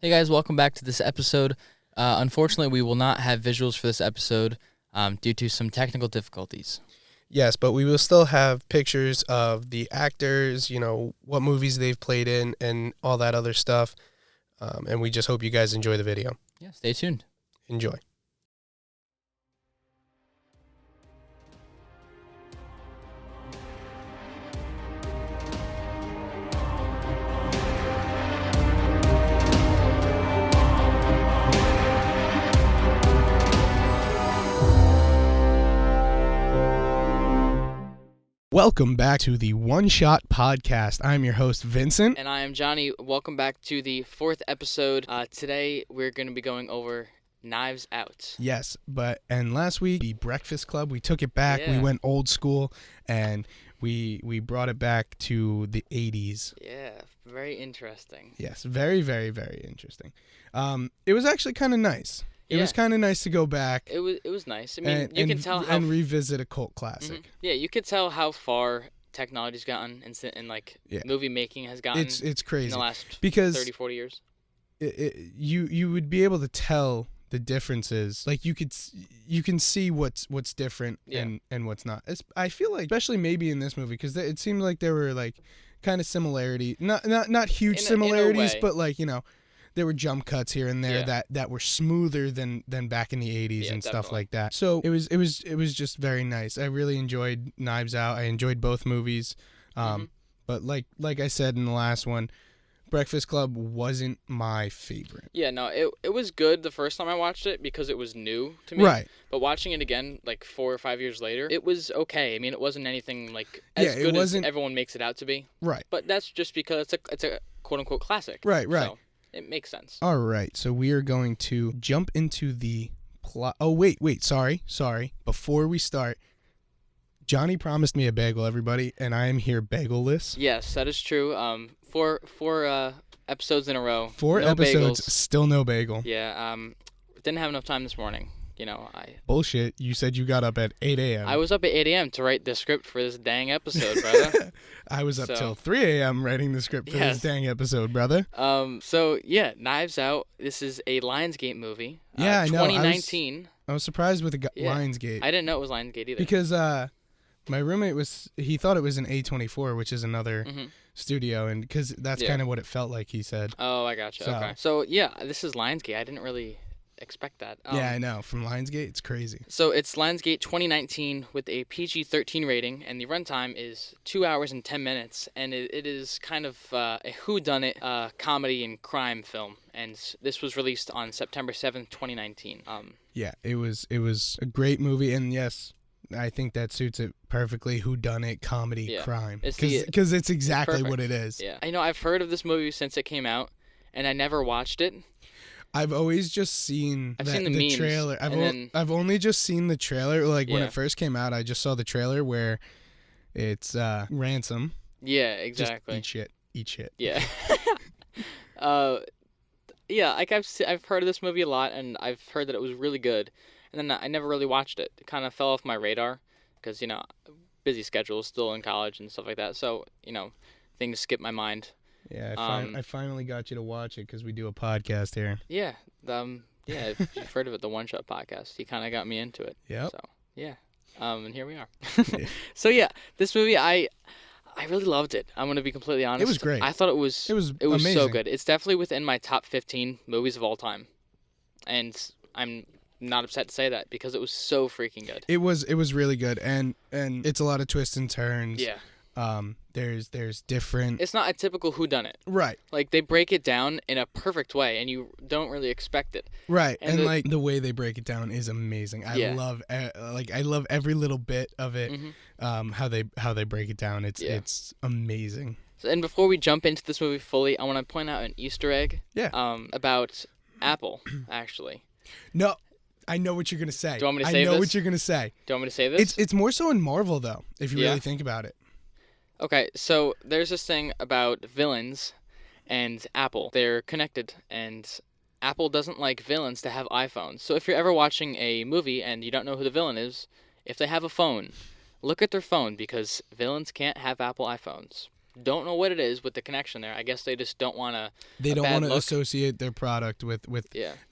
Hey guys, welcome back to this episode. Unfortunately, we will not have visuals for this episode due to some technical difficulties. Yes, but we will still have pictures of the actors, what movies they've played in and all that other stuff. And we just hope you guys enjoy the video. Yeah, stay tuned. Enjoy. Welcome back to the One Shot Podcast. I'm your host, Vincent. And I am Johnny. Welcome back to the fourth episode. Today, we're going to be going over Knives Out. Yes, and last week, the Breakfast Club, we took it back. Yeah. We went old school, and we brought it back to the 80s. Yeah, very interesting. Yes, very, very, very interesting. It was actually kind of nice. It was kind of nice to go back. It was nice. I mean, you can tell how... And revisit a cult classic. Mm-hmm. Yeah, you could tell how far technology's gotten and movie making has gotten. It's crazy. In the last because 30, 40 years. You would be able to tell the differences. Like, you can see what's different and what's not. I feel like, especially maybe in this movie, because it seemed like there were, like, kind of similarity. Not huge similarities, but, like, there were jump cuts here and there that were smoother than back in the 80s and stuff like that. So it was just very nice. I really enjoyed Knives Out. I enjoyed both movies. But like I said in the last one, Breakfast Club wasn't my favorite. Yeah, no, it was good the first time I watched it because it was new to me. Right. But watching it again, like 4 or 5 years later, it was okay. I mean, it wasn't anything like as good as everyone makes it out to be. Right. But that's just because it's a quote unquote classic. Right. So it makes sense. All right. So we are going to jump into the plot. Oh, wait. Sorry. Before we start, Johnny promised me a bagel, everybody, and I am here bagel-less. Yes, that is true. Four episodes in a row. Four no episodes, bagels. Still no bagel. Yeah. Didn't have enough time this morning. Bullshit. You said you got up at 8 a.m. I was up at 8 a.m. to write the script for this dang episode, brother. I was up till 3 a.m. writing the script for this dang episode, brother. So, yeah, Knives Out. This is a Lionsgate movie. Yeah, I know. 2019. I was surprised with the Lionsgate. I didn't know it was Lionsgate either. Because my roommate he thought it was an A24, which is another studio, and because that's kind of what it felt like, he said. Oh, I gotcha. Okay. So, yeah, this is Lionsgate. I didn't really expect that. Yeah, I know. From Lionsgate, it's crazy. So it's Lionsgate 2019 with a PG-13 rating, and the runtime is 2 hours and 10 minutes, and it is kind of a whodunit comedy and crime film, and this was released on September 7th, 2019. Yeah, it was a great movie, and yes, I think that suits it perfectly. Whodunit comedy crime, because it's exactly what it is. Yeah, I know. I've heard of this movie since it came out, and I never watched it. I've always just seen the memes, trailer. I've only just seen the trailer. Like when it first came out, I just saw the trailer where it's ransom. Yeah, exactly. Just eat shit. Yeah. Yeah. Like I've heard of this movie a lot, and I've heard that it was really good, and then I never really watched it. It kind of fell off my radar because busy schedule, still in college and stuff like that. So things skip my mind. Yeah, I finally got you to watch it because we do a podcast here. Yeah, if you've heard of it, the One Shot Podcast. He kind of got me into it. Yeah. So yeah, and here we are. So yeah, this movie I really loved it. I'm gonna be completely honest. It was great. I thought it was amazing. So good. It's definitely within my top 15 movies of all time, and I'm not upset to say that because it was so freaking good. It was really good, and it's a lot of twists and turns. Yeah. There's different. It's not a typical whodunit. Right. Like they break it down in a perfect way, and you don't really expect it. Right, and like the way they break it down is amazing. I love every little bit of it. How they break it down. It's amazing. So, and before we jump into this movie fully, I want to point out an Easter egg. Yeah. About Apple, actually. No. I know what you're gonna say. Do you want me to say this? I know what you're gonna say. Do you want me to say this? It's more so in Marvel though, if you really think about it. Okay, so there's this thing about villains and Apple. They're connected, and Apple doesn't like villains to have iPhones. So if you're ever watching a movie and you don't know who the villain is, if they have a phone, look at their phone because villains can't have Apple iPhones. Don't know what it is with the connection there. I guess they just don't want to. They don't want to associate their product with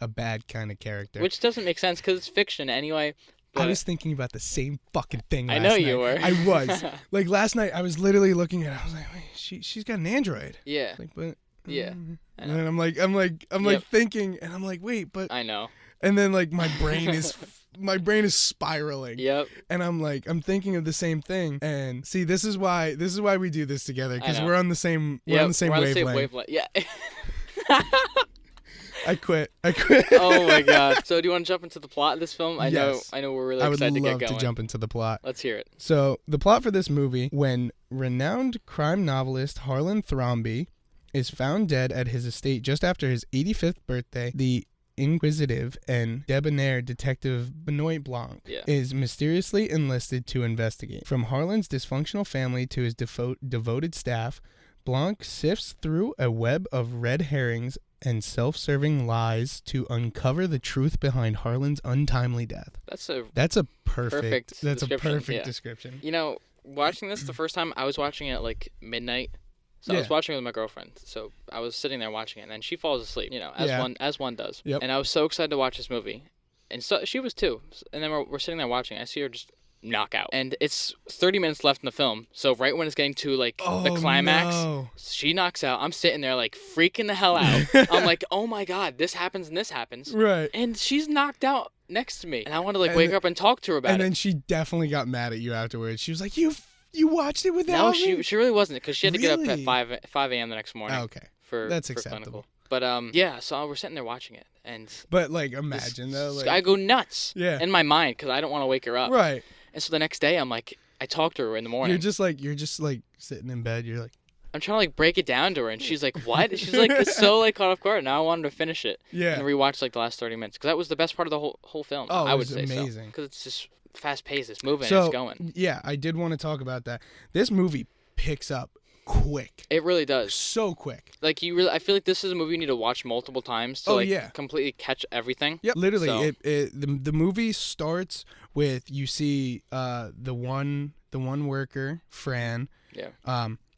a bad kind of character. Which doesn't make sense because it's fiction anyway. But I was thinking about the same fucking thing last night. I know night. you were. I was. Like, last night, I was literally looking at it. I was like, wait, she's got an Android. Yeah. Like, but... Yeah. And then I'm like thinking, and I'm like, wait, but... I know. And then, like, my brain is spiraling. Yep. And I'm thinking of the same thing. And see, this is why we do this together, because we're on the same wavelength. Yeah. I quit. Oh my god. So do you want to jump into the plot of this film? I know we're really excited to get going. I would love to jump into the plot. Let's hear it. So the plot for this movie: when renowned crime novelist Harlan Thrombey is found dead at his estate just after his 85th birthday, the inquisitive and debonair detective Benoit Blanc is mysteriously enlisted to investigate. From Harlan's dysfunctional family to his devoted staff, Blanc sifts through a web of red herrings and self-serving lies to uncover the truth behind Harlan's untimely death. That's a perfect description. You know, watching this the first time, I was watching it at like midnight. So I was watching it with my girlfriend. So I was sitting there watching it, and then she falls asleep, you know, as one does. Yep. And I was so excited to watch this movie. And so she was too. And then we're sitting there watching. I see her just knock out. And it's 30 minutes left in the film. So right when it's getting to like the climax, she knocks out. I'm sitting there like freaking the hell out. I'm like, oh my God, this happens and this happens. Right. And she's knocked out next to me. And I want to like wake her up and talk to her about it. And then she definitely got mad at you afterwards. She was like, You watched it without me? No, she really wasn't, because she had to get up at 5 a.m. the next morning. Oh, okay. That's acceptable. Clinical. But so we're sitting there watching it, and like imagine though, like I go nuts. Yeah. In my mind, because I don't want to wake her up. Right. And so the next day, I'm like, I talk to her in the morning. You're just like sitting in bed. You're like, I'm trying to like break it down to her, and she's like, "What?" She's like, so like caught off guard. Now I wanted to finish it. Yeah. And rewatch like the last 30 minutes, because that was the best part of the whole film. Oh, I would say amazing. Because it's just fast-paced, it's moving, so, it's going. Yeah, I did want to talk about that. This movie picks up quick. It really does. So quick. Like I feel like this is a movie you need to watch multiple times to completely catch everything. Yep. Literally, the movie starts with you see the one worker, Fran,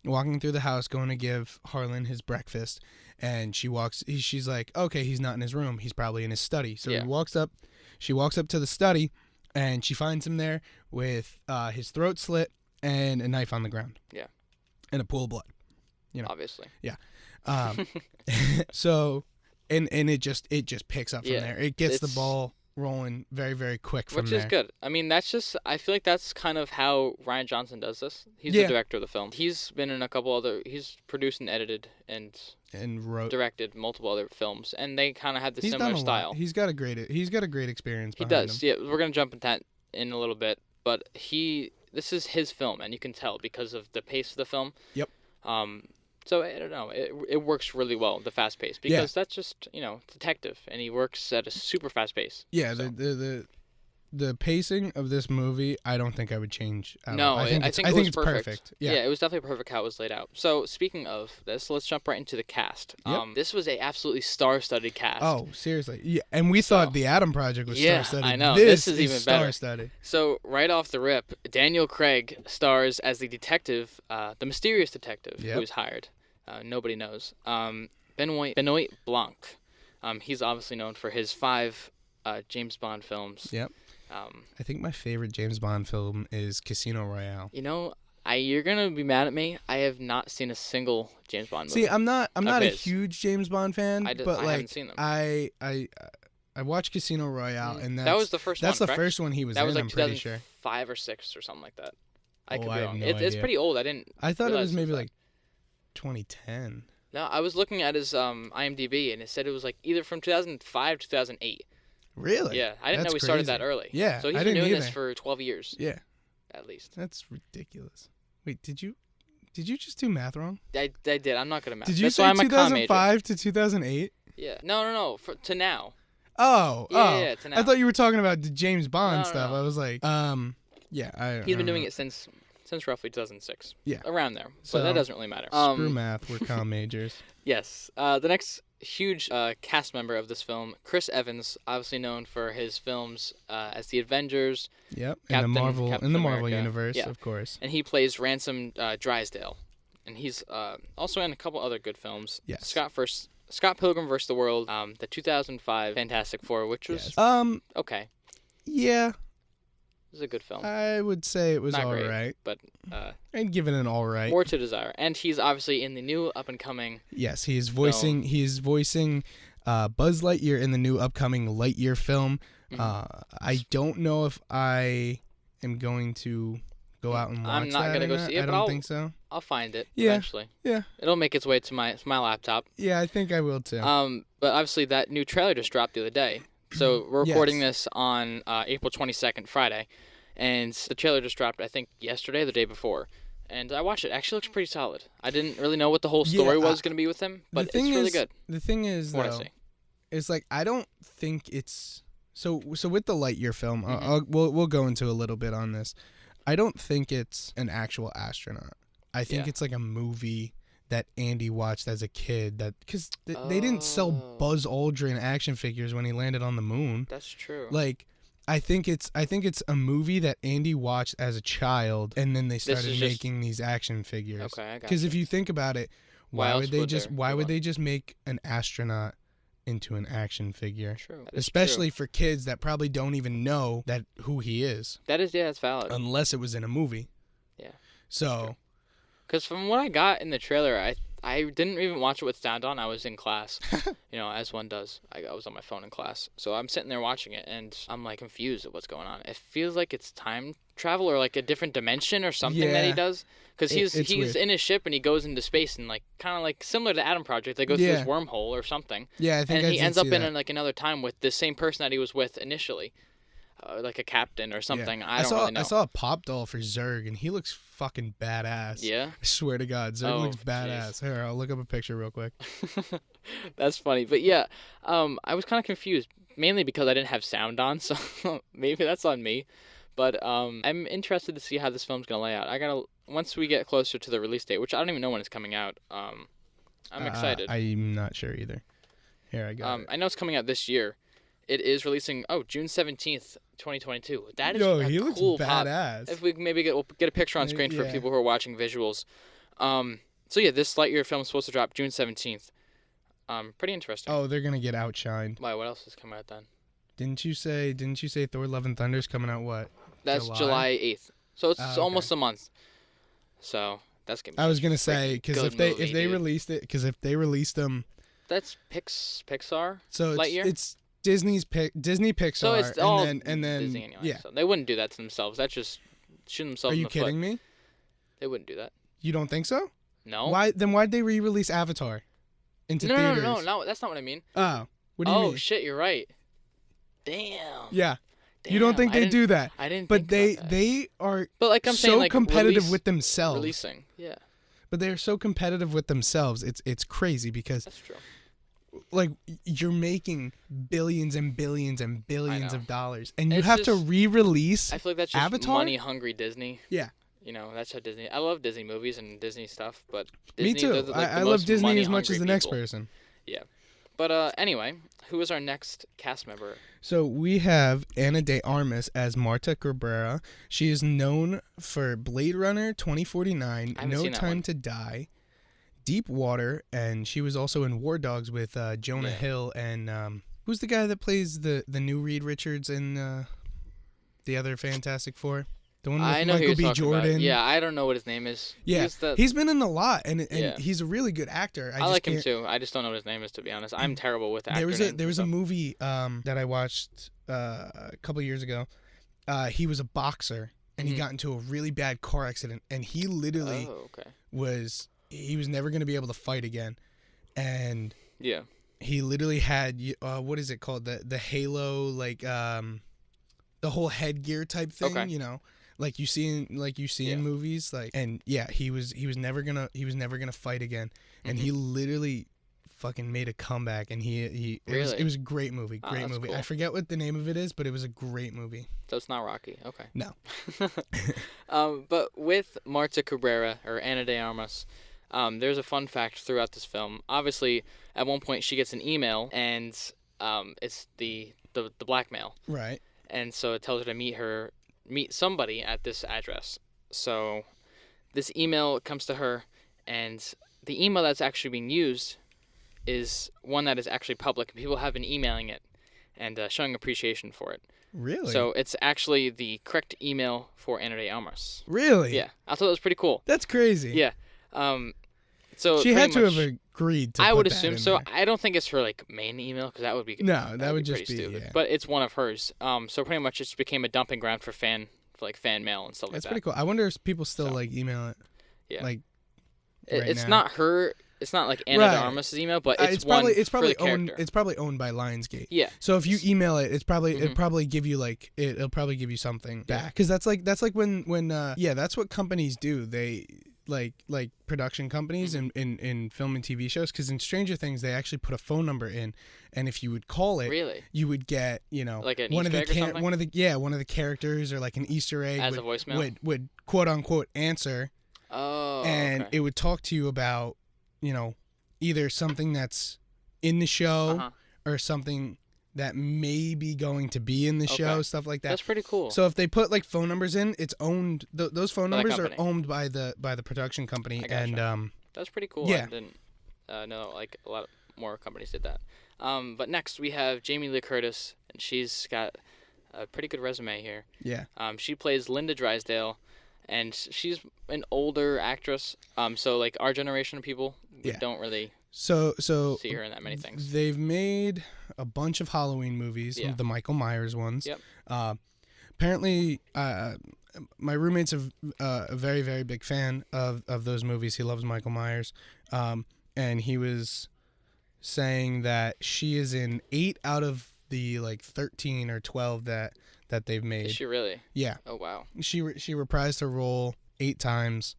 walking through the house going to give Harlan his breakfast, and she's like, okay, he's not in his room, he's probably in his study. So she walks up to the study, and she finds him there with his throat slit and a knife on the ground. Yeah. And a pool of blood. You know. Obviously. Yeah. So, and it just picks up from there. It gets the ball rolling very, very quick from there. Which is good. I mean, I feel like that's kind of how Rian Johnson does this. He's the director of the film. He's been in a couple other, he's produced and edited and directed multiple other films, and they kind of have the similar style. He's got a great experience behind him. Yeah, we're going to jump into that in a little bit, but this is his film, and you can tell because of the pace of the film. Yep. So I don't know, it works really well, the fast pace, because that's just, you know, detective, and he works at a super fast pace. Yeah, so. The pacing of this movie, I don't think I would change. I think it's perfect. Yeah, it was definitely perfect how it was laid out. So speaking of this, let's jump right into the cast. Yep. This was a absolutely star-studded cast. Oh, seriously. Yeah, and we thought the Adam Project was star-studded. I know. This is even better. Star-studded. So right off the rip, Daniel Craig stars as the detective, the mysterious detective who was hired. Nobody knows. Benoit Blanc. He's obviously known for his 5 James Bond films. Yep. I think my favorite James Bond film is Casino Royale. You know, you're gonna be mad at me. I have not seen a single James Bond movie. See, I'm not a huge James Bond fan, but like haven't seen them. I watched Casino Royale, and that was the first one. That's the first one he was in. Was like I'm pretty sure 5 or 6 or something like that. I could be have wrong. no It's idea. pretty old. I thought it was maybe like 2010. No, I was looking at his IMDb, and it said it was like either from 2005 to 2008. Really? Yeah, I didn't know he started that early. Yeah, so he's been doing this for 12 years. Yeah, at least. That's ridiculous. Wait, did you just do math wrong? I did. I'm not good at math. Did you say 2005 to 2008? Yeah. No. To now. Oh. Yeah, to now. I thought you were talking about the James Bond stuff. No. I was like, yeah. He's been doing it since roughly 2006. Yeah. Around there. So, but that doesn't really matter. Screw math. We're comm majors. Yes. The next huge cast member of this film, Chris Evans, obviously known for his films as the Avengers. Yep. In the Marvel universe, of course. And he plays Ransom Drysdale and he's also in a couple other good films. Yes. Scott Pilgrim vs. the World, the 2005 Fantastic Four, which was okay. Yeah. It was a good film. I would say it was Not all great, right. but I'd give it an all right. more to desire. And he's obviously in the new up and coming. Yes, he is voicing Buzz Lightyear in the new upcoming Lightyear film. I don't know if I am going to go out and watch I'm not gonna go see it. I don't think so. I'll find it eventually. Yeah. It'll make its way to my laptop. Yeah, I think I will too. But obviously that new trailer just dropped the other day. So we're recording this on April 22nd, Friday, and the trailer just dropped, I think, yesterday, the day before. And I watched it. It actually looks pretty solid. I didn't really know what the whole story was going to be with him, but it's really good. The thing is, though, it's like I don't think it's so with the Lightyear film. We'll go into a little bit on this. I don't think it's an actual astronaut. I think it's like a movie that Andy watched as a kid, because they didn't sell Buzz Aldrin action figures when he landed on the moon. That's true. Like, I think it's a movie that Andy watched as a child, and then they started making these action figures. Okay, I got Because if you think about it, why would they just make an astronaut into an action figure? True. Especially for kids that probably don't even know who he is. That's valid. Unless it was in a movie. Yeah. So. Because from what I got in the trailer, I didn't even watch it with sound on. I was in class, as one does. I was on my phone in class. So I'm sitting there watching it, and I'm, like, confused at what's going on. It feels like it's time travel or, like, a different dimension or something that he does. Because he's in his ship, and he goes into space, and, like, kind of, like, similar to Atom Project. They go through this wormhole or something. Yeah, I think and he ends up in, like, another time with the same person that he was with initially. Like a captain or something. Yeah. I don't really know. I saw a pop doll for Zurg, and he looks fucking badass. Yeah? I swear to God, Zurg looks badass. Here, I'll look up a picture real quick. That's funny. But yeah, I was kind of confused, mainly because I didn't have sound on, so maybe that's on me. But I'm interested to see how this film's going to lay out. Once we get closer to the release date, which I don't even know when it's coming out, I'm excited. I'm not sure either. Here, I got it. I know it's coming out this year. It is releasing, June 17th, 2022. That is he a cool looks badass. Pop. If we maybe get a picture on screen for people who are watching visuals. So yeah, this Lightyear film is supposed to drop June 17th. Pretty interesting. Oh, they're gonna get outshined. Why? What else is coming out then? Didn't you say Thor: Love and Thunder is coming out what? That's July 8th. So it's almost a month. So that's gonna be. I was gonna say because if they released them. That's Pixar. So Lightyear. It's Disney Pixar. So it's all and then Disney anyway. So they wouldn't do that to themselves. That's just shooting themselves in the foot. Are you kidding me? They wouldn't do that. You don't think so? No. Why'd they re-release Avatar into theaters? No, that's not what I mean. Oh, what do you mean? Oh shit, you're right. Damn. Yeah. Damn, you don't think they do that? I didn't. But think about that. they are. But like I'm so saying, like competitive with themselves. Releasing, yeah. But they're so competitive with themselves. It's crazy because. That's true. Like you're making billions and billions and billions of dollars, and you have to re-release. I feel like that's just Avatar? money-hungry Disney. Yeah. That's how Disney. I love Disney movies and Disney stuff, but Disney, me too. I love Disney as much as the next person. Yeah, but anyway, who is our next cast member? So we have Ana DeArmas as Marta Cabrera. She is known for Blade Runner 2049, No Time to Die, Deep Water, and she was also in War Dogs with Jonah Hill and who's the guy that plays the new Reed Richards in the other Fantastic Four? The one with Michael B. Jordan. About. Yeah, I don't know what his name is. Yeah, he's been in a lot, and he's a really good actor. I like him too. I just don't know what his name is, to be honest. I'm terrible with actors. There was a movie that I watched a couple years ago. He was a boxer, and he got into a really bad car accident, and he literally was never going to be able to fight again, and he literally had what is it called, the halo, like the whole headgear type thing, like you see in movies, like, and he was never gonna fight again, and he literally fucking made a comeback, and it was a great movie. Movie. Cool. I forget what the name of it is, but it was a great movie. So it's not Rocky. Okay. No. But with Marta Cabrera or Ana DeArmas, there's a fun fact throughout this film. Obviously, at one point she gets an email, and it's the blackmail. Right. And so it tells her to meet somebody at this address. So this email comes to her, and the email that's actually being used is one that is actually public. People have been emailing it and showing appreciation for it. Really? So it's actually the correct email for Ana DeArmas. Really? Yeah, I thought it was pretty cool. That's crazy. Yeah. So she had to much, have agreed to I put would that assume in so. there. I don't think it's her like main email because that would be No, that would just pretty be stupid. yeah. But it's one of hers. So pretty much it just became a dumping ground for fan mail and stuff like that. That's pretty cool. I wonder if people still like email it. Yeah. Like it's now. not her. It's not like Ana DeArmas' email, but it's probably for the owned. character. It's probably owned by Lionsgate. Yeah. So if you email it, it's probably Mhm. it'll probably give you like it'll probably give you something back because that's like when that's what companies do. They like production companies in film and TV shows because in Stranger Things they actually put a phone number in, and if you would call it, Really? you would get like an one Easter of egg or something? one of the characters or like an Easter egg As a voicemail? would quote unquote answer. Oh. And okay. it would talk to you about, either something that's in the show Uh-huh. or something that may be going to be in the show, Okay. stuff like that. That's pretty cool. So if they put like phone numbers in, it's owned. Those phone By the numbers are company. owned by the production company, I gotcha. and That's pretty cool. Yeah. I didn't know like a lot more companies did that. But next we have Jamie Lee Curtis, and she's got a pretty good resume here. yeah. She plays Linda Drysdale, and she's an older actress. So like our generation of people we Yeah. don't really So see her in that many things. they've made a bunch of Halloween movies, Yeah. the Michael Myers ones. Yep. Apparently, my roommate's a very, very big fan of those movies. He loves Michael Myers. And he was saying that she is in 8 out of the like 13 or 12 that they've made. Is she really? Yeah. Oh wow. She reprised her role 8 times.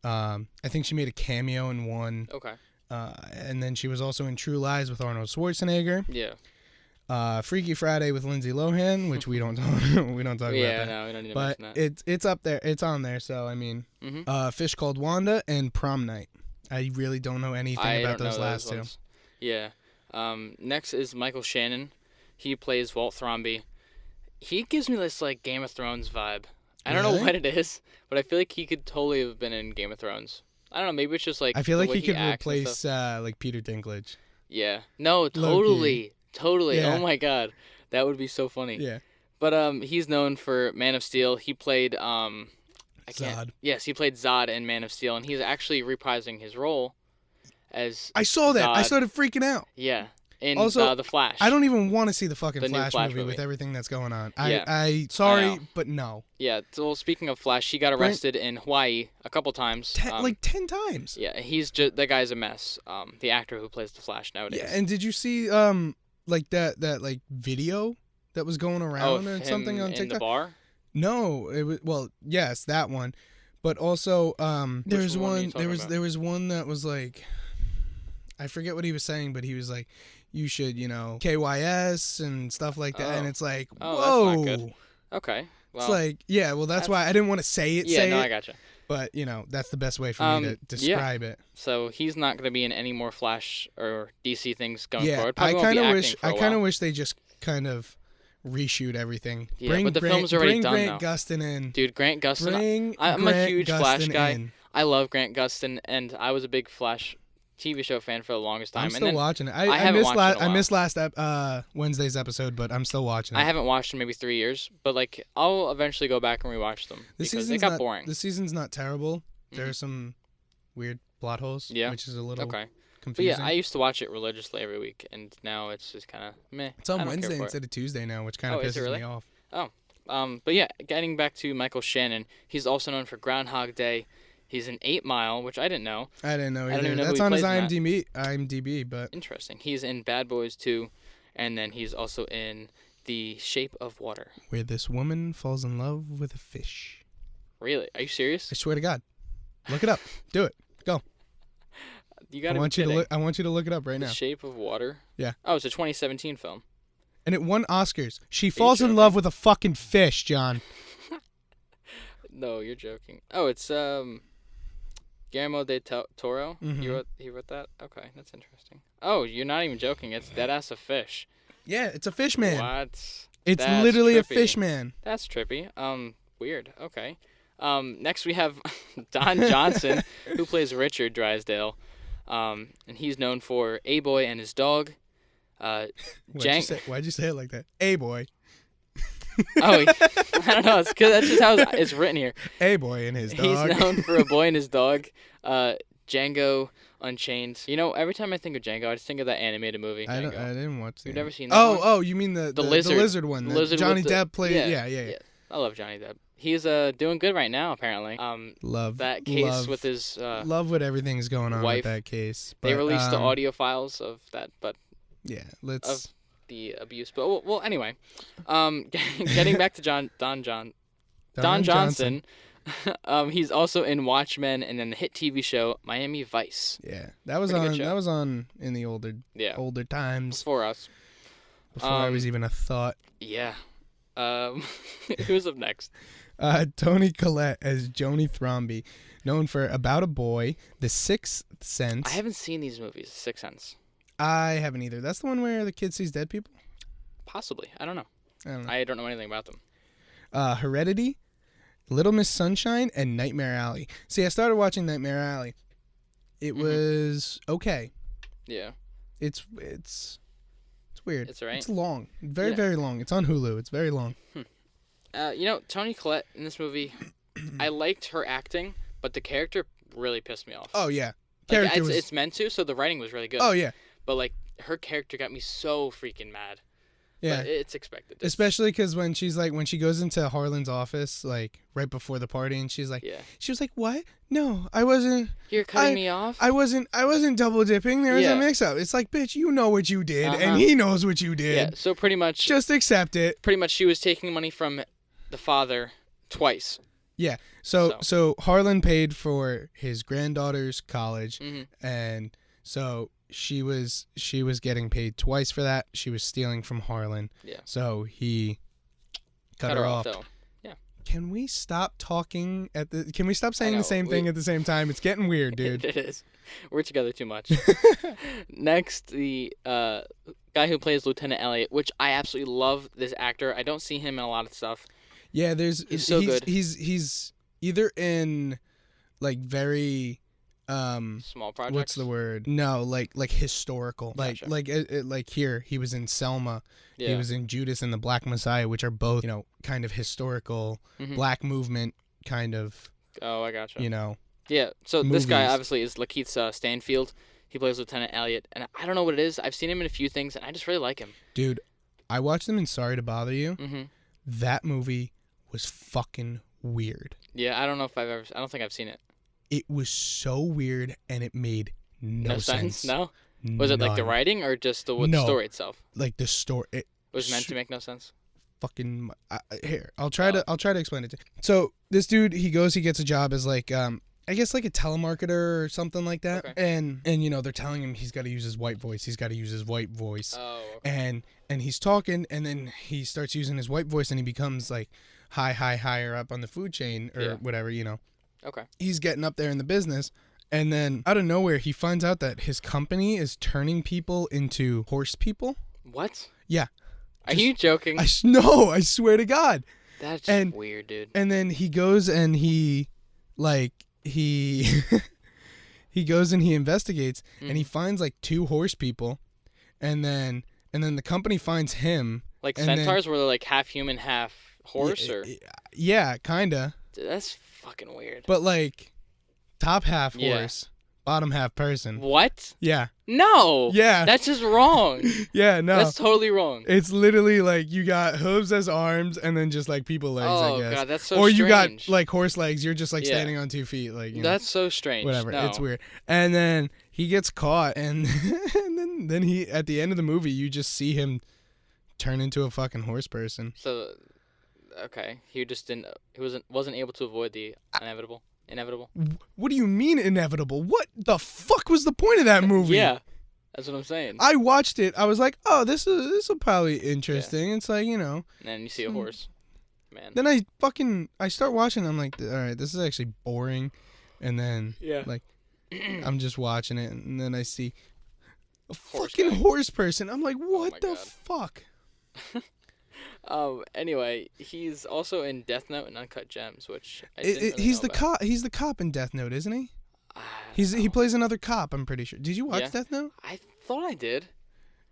I think she made a cameo in one. Okay. And then she was also in True Lies with Arnold Schwarzenegger. Yeah. Freaky Friday with Lindsay Lohan, which we don't talk Yeah, about that. no, we don't need to But mention that. it's up there. It's on there. So I mean, Fish Called Wanda and Prom Night. I really don't know anything I about don't those know last two. ones. Yeah. Next is Michael Shannon. He plays Walt Thrombey. He gives me this like Game of Thrones vibe. I don't know Really? what it is, but I feel like he could totally have been in Game of Thrones. I don't know. Maybe it's just like I feel the like way he could acts and replace stuff. like Peter Dinklage. Yeah. No, totally. Yeah. Oh my god, that would be so funny. Yeah. But he's known for Man of Steel. He played Zod. Yes, he played Zod in Man of Steel, and he's actually reprising his role as I saw that. I Zod. started freaking out. Yeah. In Also, The Flash. I don't even want to see the fucking The new Flash, Flash movie with movie. everything that's going on. Yeah. I sorry, I know. but no. Yeah. So speaking of Flash, he got arrested in Hawaii a couple times. 10 times. Yeah, he's just that guy's a mess. The actor who plays the Flash nowadays. Yeah, and did you see like that like video that was going around or him something on in TikTok? the bar. No, it was yes, that one. But also there's one are you one talking about? there was one that was like I forget what he was saying, but he was like you should, KYS and stuff like that, and it's like, Oh, whoa. that's not good. Okay. Well, It's like, yeah, well, that's why I didn't want to say it. yeah, no, I gotcha. But that's the best way for me to describe it. So he's not going to be in any more Flash or DC things going Yeah, forward. I Probably won't be kind of acting wish. for a I kind of while. wish they just kind of reshoot everything. Yeah, but the film's already done, Grant though. Gustin in. Dude, Grant Gustin. I'm Grant a huge Flash Gustin guy. in. I love Grant Gustin, and I was a big Flash TV show fan for the longest time. I'm and still then watching it. I I haven't missed watched it in a I missed last Wednesday's episode, but I'm still watching it. I haven't watched in maybe 3 years, but like I'll eventually go back and rewatch them because they got boring. The season's not terrible. There are some weird plot holes, Yeah. which is a little Okay. But confusing. yeah, I used to watch it religiously every week, and now it's just kind of meh. It's on I don't care Wednesday for it. instead of Tuesday now, which kind Oh, of is it pisses really? me off. But yeah, getting back to Michael Shannon, he's also known for Groundhog Day. He's in 8 Mile, which I didn't know. I didn't know I don't either. even know who That's he on his plays in that. IMDb, but Interesting. He's in Bad Boys 2, and then he's also in The Shape of Water. where this woman falls in love with a fish. Really? Are you serious? I swear to God. Look it up. Do it. Go. You I gotta want be you to kidding. look. I want you to look it up right The now. Shape of Water? Yeah. Oh, it's a 2017 film. And it won Oscars. She falls in joking? love with a fucking fish, John. No, you're joking. Oh, it's Guillermo del Toro. Mhm. He wrote that. Okay, that's interesting. Oh, you're not even joking. It's dead ass a fish. Yeah, it's a fish man. What? It's That's literally trippy. a fish man. That's trippy. Weird. Okay. Next we have Don Johnson, who plays Richard Drysdale, and he's known for A Boy and His Dog. Why'd you say it like that? A boy. Oh, I don't know. It's 'cause that's just how it's written here. A boy and his dog. He's known for A Boy and His Dog. Django Unchained. You know, every time I think of Django, I just think of that animated movie. I Django. didn't watch that. You've never seen that one? Oh, you mean the lizard one? The lizard Johnny with Depp played. Yeah. I love Johnny Depp. He's doing good right now, apparently. Love that case with his love what everything's going on wife. with that case. They But, released the audio files of that, but yeah, of the abuse. But well, anyway, getting back to Don Johnson. He's also in Watchmen and then the hit TV show Miami Vice. Yeah, that was Pretty on. good show. That was on in the older times For us. before I was even a thought. Yeah. Who's up next? Toni Collette as Joni Thromby, known for About a Boy, The Sixth Sense. I haven't seen these movies. Sixth Sense. I haven't either. That's the one where the kid sees dead people? Possibly. I don't know. I I don't know anything about them. Heredity, Little Miss Sunshine, and Nightmare Alley. See, I started watching Nightmare Alley. It was okay. Yeah. It's weird. It's alright. It's long. Very long. It's on Hulu. It's very long. Toni Collette in this movie, I liked her acting, but the character really pissed me off. Oh, yeah. Like, it's meant to, so the writing was really good. Oh, yeah. But, like, her character got me so freaking mad. Yeah. But it's expected. Especially because when she goes into Harlan's office, like, right before the party, and she was like, what? No, I wasn't. You're cutting me off? I wasn't double dipping. There was a mix up. It's like, bitch, you know what you did, and he knows what you did. Yeah, so pretty much. Just accept it. Pretty much she was taking money from the father twice. Yeah. So Harlan paid for his granddaughter's college, and so she was getting paid twice for that. She was stealing from Harlan. Yeah. So he cut her off. Though. Yeah. Can we stop talking Can we stop saying the same thing at the same time? It's getting weird, dude. It is. We're together too much. Next, the guy who plays Lieutenant Elliot, which I absolutely love this actor. I don't see him in a lot of stuff. Yeah, he's so good. He's either in like very small projects. What's the word? No, like historical. Gotcha. Like here he was in Selma. Yeah. He was in Judas and the Black Messiah, which are both, kind of historical black movement kind of. Oh, I gotcha. Yeah, so movies. This guy obviously is Lakeith Stanfield. He plays Lieutenant Elliot, and I don't know what it is. I've seen him in a few things, and I just really like him. Dude, I watched him in Sorry to Bother You. That movie was fucking weird. Yeah, I don't know if I don't think I've seen it. It was so weird, and it made no sense. No? Was it like the writing or just the story itself? Like the story. It was meant to make no sense? Fucking here. I'll try to explain it to you. So this dude, he gets a job as like I guess like a telemarketer or something like that. Okay. And they're telling him he's got to use his white voice. Oh, okay. And he's talking, and then he starts using his white voice, and he becomes like higher up on the food chain or whatever, Okay. He's getting up there in the business, and then out of nowhere he finds out that his company is turning people into horse people. What? Yeah. Are you joking? No, I swear to God. That's weird, dude. And then he goes and he goes and he investigates, and he finds like 2 horse people, and then the company finds him. Like centaurs, were they like half human, half horse, or? Yeah, kinda. Dude, that's fucking weird. But like, top half horse, bottom half person. What? Yeah. No. Yeah. That's just wrong. Yeah, no. That's totally wrong. It's literally like you got hooves as arms, and then just like people legs, I guess. Oh god, that's so or strange. you got like horse legs. You're just like standing on 2 feet, like. That's so strange. Whatever. No. It's weird. And then he gets caught, and then he at the end of the movie, you just see him turn into a fucking horse person. So, okay, he just didn't. He wasn't able to avoid the inevitable. What do you mean inevitable? What the fuck was the point of that movie? Yeah, that's what I'm saying. I watched it. I was like, oh, this will probably be interesting. Yeah. It's like, And then you see a horse. Man. Then I start watching. I'm like, all right, this is actually boring. And then like I'm just watching it, and then I see a fucking horse person. I'm like, what the fuck? Anyway, he's also in Death Note and Uncut Gems, which I didn't really he's know the about. cop. He's the cop in Death Note, isn't he? I He don't know. plays another cop. I'm pretty sure. Did you watch Yeah. Death Note? I thought I did.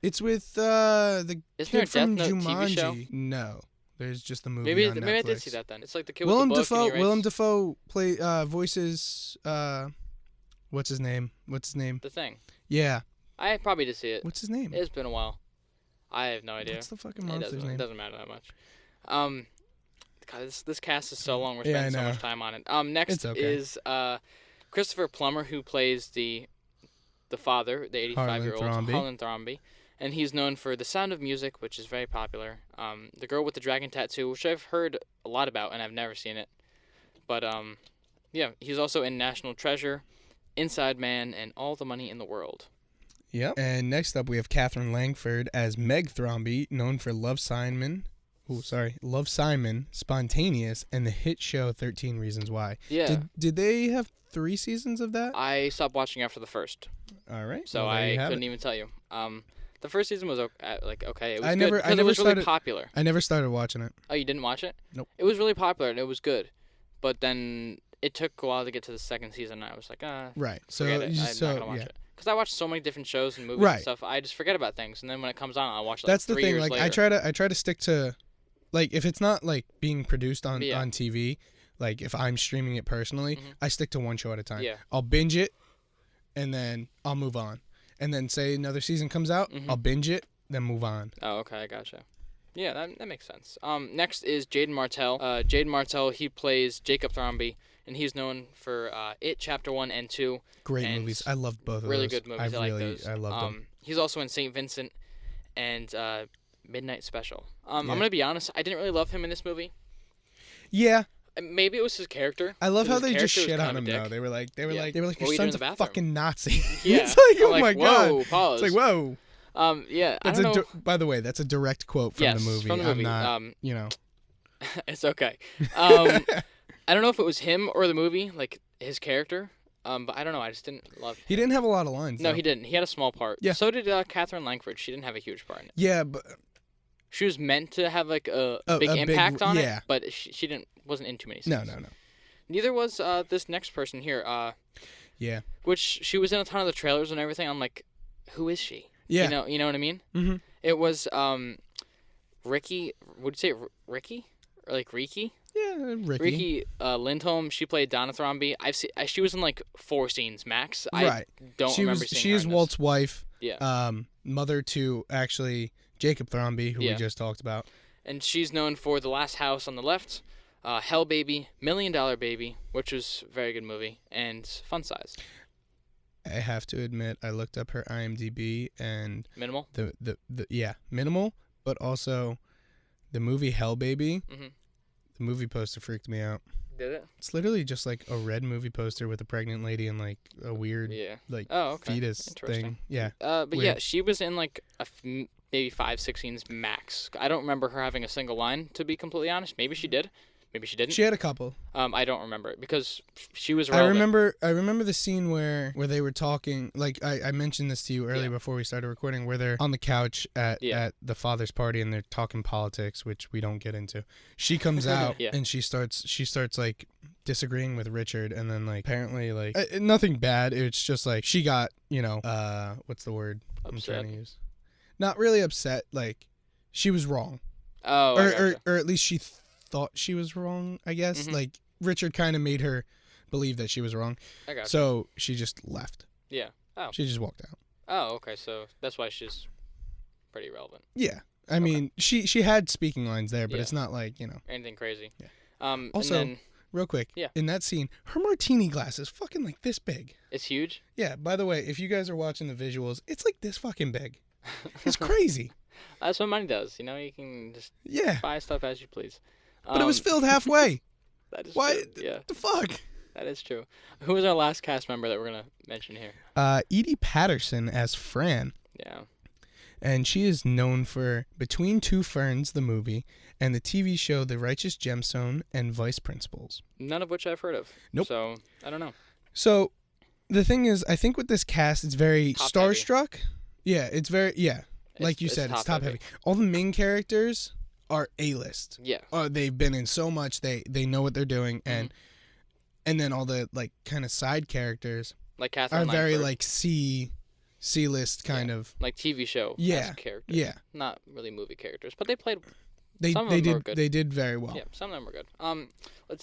It's with the Isn't there a kid from Death Note TV show? Jumanji. No, there's just the movie Maybe on maybe I did Netflix. see that then. It's like the kid Willem with the book. And he Willem writes Dafoe voices. What's his name? The Thing. Yeah. I probably did see it. What's his name? It's been a while. I have no idea. What's the fucking It monster's name? doesn't matter that much. God, this cast is so long. We're Yeah, I spending so know. much time on it. Next It's okay. is Christopher Plummer, who plays the father, the 85-year-old Harlan Thrombey, and he's known for The Sound of Music, which is very popular. The Girl with the Dragon Tattoo, which I've heard a lot about and I've never seen it. But yeah, he's also in National Treasure, Inside Man, and All the Money in the World. Yep. And next up, we have Catherine Langford as Meg Thrombey, known for Love, Simon, Spontaneous, and the hit show 13 Reasons Why. Yeah. Did they have 3 seasons of that? I stopped watching after the first, All right. so well, there you I have couldn't it. even tell you. The first season was okay. It was I good never- because I it never was really started- popular. I never started watching it. Oh, you didn't watch it? Nope. It was really popular and it was good, but then it took a while to get to the second season. And I was like, Right. So, forget it. I'm not gonna watch yeah. it because I watch so many different shows and movies Right. and stuff. I just forget about things, and then when it comes on, I'll watch. That's the 3 thing. years Like, later. I try to stick to, like, if it's not like being produced on Yeah. on TV, like if I'm streaming it personally, Mhm. I stick to one show at a time. Yeah. I'll binge it, and then I'll move on. And then say another season comes out, Mhm. I'll binge it, then move on. Oh, okay, I gotcha. Yeah, that makes sense. Next is Jaden Martell. Jaden Martell, he plays Jacob Thrombey, and he's known for It Chapter 1 and 2. Great And movies. I love both of Really those. good movies. I like those. I love them. He's also in St. Vincent and Midnight Special. I'm Yeah. going to be honest, I didn't really love him in this movie. Yeah, Maybe it was his character. I love 'cause how his they just character was shit kind on of him a though. dick. They were like, Yeah. your What were you son's doing in a the bathroom? fucking Nazi. Yeah. It's like, I'm oh my whoa, god. pause. It's like, whoa. Yeah, That's I don't know. by the way, that's a direct quote from Yes, the movie. from the movie. I'm not, you know. It's okay. I don't know if it was him or the movie, like his character. But I don't know. I just didn't love him. He didn't have a lot of lines. No, though. he didn't. He had a small part. Yeah. So did Catherine Langford. She didn't have a huge part in it. Yeah, but She was meant to have like a A big big- impact on yeah. it, but she wasn't in too many no, scenes. no. Neither was this next person here. Yeah. Which she was in a ton of the trailers and everything. I'm like, who is she? Yeah. You know what I mean? Mm-hmm. It was Ricky. Would you say Ricky or like Riki? Yeah, Ricky. Ricky Lindholm. She played Donna Thrombey. She was in like 4 scenes max. Right. I don't remember seeing She her is in this. Walt's wife. Yeah. Mother to actually Jacob Thrombey, who we Yeah. just talked about. And she's known for The Last House on the Left, Hell Baby, $1 Million Baby, which was a very good movie, and Fun Size. I have to admit, I looked up her IMDb and Minimal. the minimal, but also the movie Hell Baby. Mm-hmm. The movie poster freaked me out. Did it? It's literally just like a red movie poster with a pregnant lady and like a weird Yeah. like Oh, okay. fetus Interesting. thing. Yeah. But Weird. yeah, she was in like maybe 5-6 scenes max. I don't remember her having a single line, to be completely honest. Maybe she did. Maybe she didn't. She had a couple. I don't remember it because she was relevant. I remember the scene where they were talking, like I mentioned this to you earlier before we started recording, where they're on the couch at the father's party and they're talking politics, which we don't get into. She comes out Yeah. and she starts like disagreeing with Richard, and then like apparently like nothing bad. It's just like she got, what's the word I'm Upset. trying to use? Not really upset, like she was wrong. Oh, I gotcha. or at least she thought she was wrong, I guess. Mhm. Like Richard kind of made her believe that she was wrong. I got So she just left. Yeah. Oh. She just walked out. Oh, okay. So that's why she's pretty relevant. Yeah. I mean, she had speaking lines there, but Yeah. it's not like, Anything crazy. Yeah. and Also, then real quick, Yeah. in that scene, her martini glass is fucking like this big. it's huge. Yeah, by the way, if you guys are watching the visuals, it's like this fucking big. It's crazy. That's what money does. You can just Yeah. buy stuff as you please. But it was filled halfway. That is Why? true. Yeah, The fuck? that is true. Who was our last cast member that we're gonna mention here? Edie Patterson as Fran. Yeah. And she is known for Between Two Ferns, the movie, and the TV show The Righteous Gemstone and Vice Principals. None of which I've heard of. Nope. So I don't know. So the thing is, I think with this cast, it's very Top starstruck. Yeah, it's very, like you said, it's top heavy. All the main characters are A-list. Yeah. They've been in so much. They know what they're doing, Mm-hmm. and then all the like kind of side characters Like Catherine are very Langford. like C-list kind of. Like TV show characters. Yeah. Not really movie characters, but they played. They some of them were good. They did very well. Yeah, some of them were good.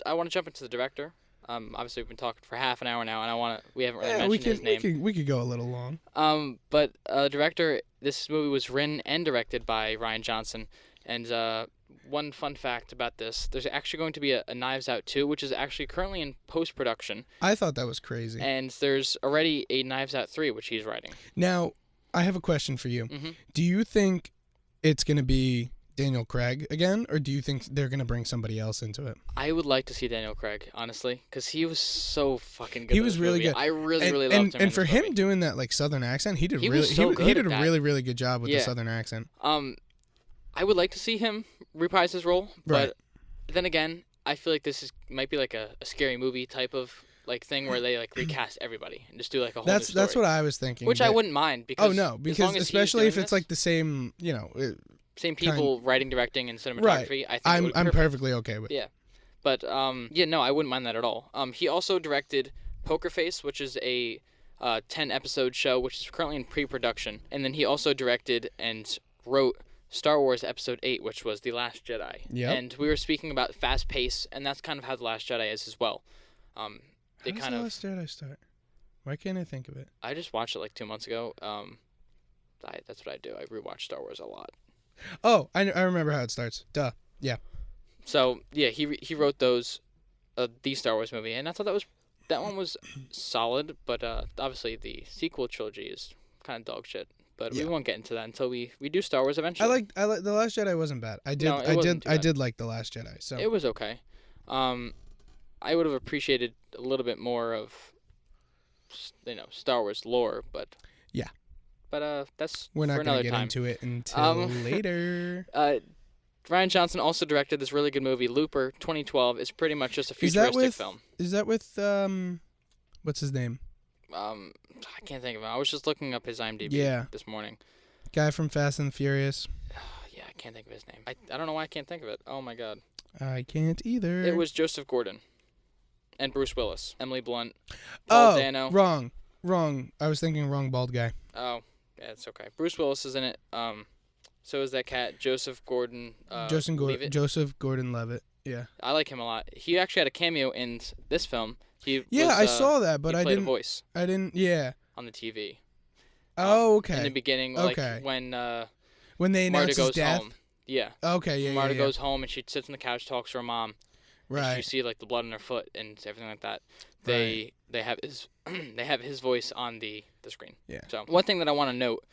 I want to jump into the director. Obviously we've been talking for half an hour now, and we haven't really mentioned his name. We could go a little long. But director, this movie was written and directed by Rian Johnson, and one fun fact about this, there's actually going to be a Knives Out 2, which is actually currently in post-production. I thought that was crazy. And there's already a Knives Out 3, which he's writing. Now, I have a question for you. Mm-hmm. Do you think it's going to be Daniel Craig again, or do you think they're going to bring somebody else into it? I would like to see Daniel Craig, honestly, because he was so fucking good. He was really good. I really loved him. And for him doing that like Southern accent, he did he really was so good he did at a that. really, really good job with the Southern accent. I would like to see him reprise his role, Right. but then again, I feel like might be like a scary movie type of like thing where they like recast everybody and just do like a whole new story. That's what I was thinking. Which I wouldn't mind because because as long as especially he's if it's doing like the same, same people writing, directing, and cinematography. Right. I think I'm perfectly okay with. Yeah, but no, I wouldn't mind that at all. He also directed Poker Face, which is a 10-episode show which is currently in pre-production, and then he also directed and wrote Star Wars Episode 8, which was The Last Jedi. Yep. And we were speaking about fast pace, and that's kind of how The Last Jedi is as well. How does The Last Jedi start? Why can't I think of it? I just watched it like 2 months ago. That's what I do. I rewatch Star Wars a lot. Oh, I remember how it starts. Duh. Yeah. So yeah, he wrote the Star Wars movie, and I thought that one was solid. But obviously the sequel trilogy is kind of dog shit. But we won't get into that until we do Star Wars eventually. I like The Last Jedi wasn't bad. I did like The Last Jedi. So it was okay. I would have appreciated a little bit more of Star Wars lore, but yeah. But that's we're not for another gonna get time. into it until later. Rian Johnson also directed this really good movie, Looper, 2012. It's pretty much just a futuristic film. Is that with what's his name? I can't think of him. I was just looking up his IMDb this morning. Guy from Fast and Furious. Yeah, I can't think of his name. I don't know why I can't think of it. Oh my god. I can't either. It was Joseph Gordon and Bruce Willis, Emily Blunt, Paul Dano. Wrong. I was thinking wrong bald guy. Oh, yeah, it's okay. Bruce Willis is in it. So is that cat, Joseph Gordon. Joseph Gordon-Levitt. Yeah. I like him a lot. He actually had a cameo in this film. I saw that, but he I played didn't. a voice. I didn't. Yeah. On the TV. Oh, okay. In the beginning, when they announce his death. Home. Yeah. Okay. Yeah. Marta goes home and she sits on the couch, talks to her mom. Right. And you see like the blood on her foot and everything like that. They have his voice on the screen. Yeah. So one thing that I want to note,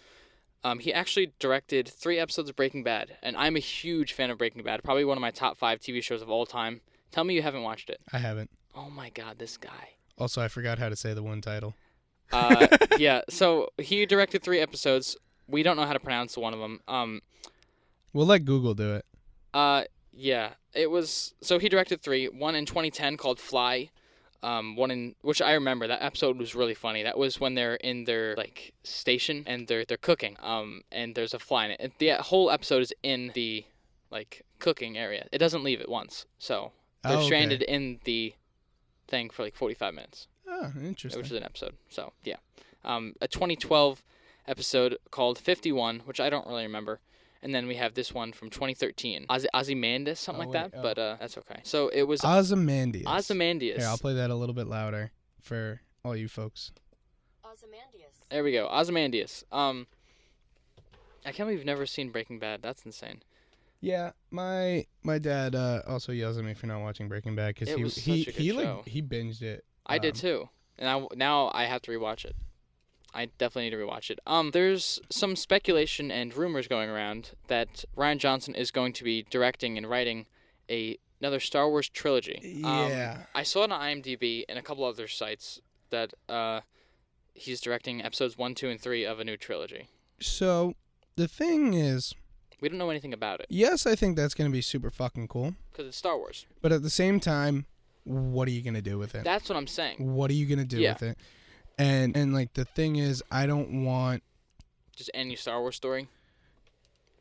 he actually directed 3 episodes of Breaking Bad, and I'm a huge fan of Breaking Bad. Probably one of my top 5 TV shows of all time. Tell me you haven't watched it. I haven't. Oh my god, this guy. Also, I forgot how to say the one title. Yeah. So he directed 3 episodes. We don't know how to pronounce one of them. We'll let Google do it. Yeah. It was. So he directed 3. One in 2010 called Fly. Which I remember. That episode was really funny. That was when they're in their like station and they're cooking. And there's a fly in it. The whole episode is in the like cooking area. It doesn't leave it once. So they're stranded in the thing for like 45 minutes. Oh, interesting. Which is an episode. So yeah. A 2012 episode called 51, which I don't really remember. And then we have this one from 2013, Ozymandias, something like that. But that's okay. So it was Ozymandias. Ozymandias. Here, I'll play that a little bit louder for all you folks. Ozymandias. There we go, Ozymandias. I can't believe you've never seen Breaking Bad. That's insane. Yeah, my dad also yells at me for not watching Breaking Bad because he binged it. I did too, and now I have to rewatch it. I definitely need to rewatch it. There's some speculation and rumors going around that Rian Johnson is going to be directing and writing another Star Wars trilogy. Yeah. I saw it on IMDb and a couple other sites that he's directing episodes 1, 2, and 3 of a new trilogy. So the thing is, we don't know anything about it. Yes, I think that's going to be super fucking cool. Because it's Star Wars. But at the same time, what are you going to do with it? That's what I'm saying. What are you going to do with it? And like the thing is, I don't want just any Star Wars story.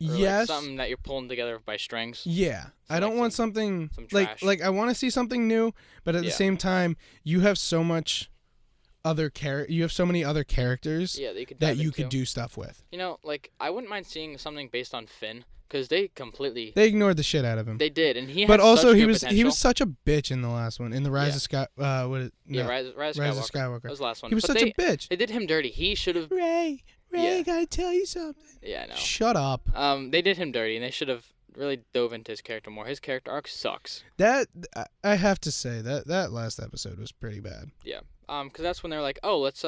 Or yes. Like something that you're pulling together by strings. Yeah. I don't want something some like trash. I want to see something new, but at the same time, you have so much you have so many other characters Yeah, that you could that dive you into. could do stuff with. You know, like I wouldn't mind seeing something based on Finn because they completely They ignored the shit out of him. they did, and he. But had also such he good was potential. such a bitch in the last one, in the Rise Yeah. of Sky. Rise Rise of of Skywalker. That was the last one. He was But such a bitch. They did him dirty. He should have. Ray, Yeah. gotta tell you something. Yeah, I know. Shut up. They did him dirty, and they should have really dove into his character more. His character arc sucks. That I have to say that last episode was pretty bad. Yeah. Because that's when they're like, oh, let's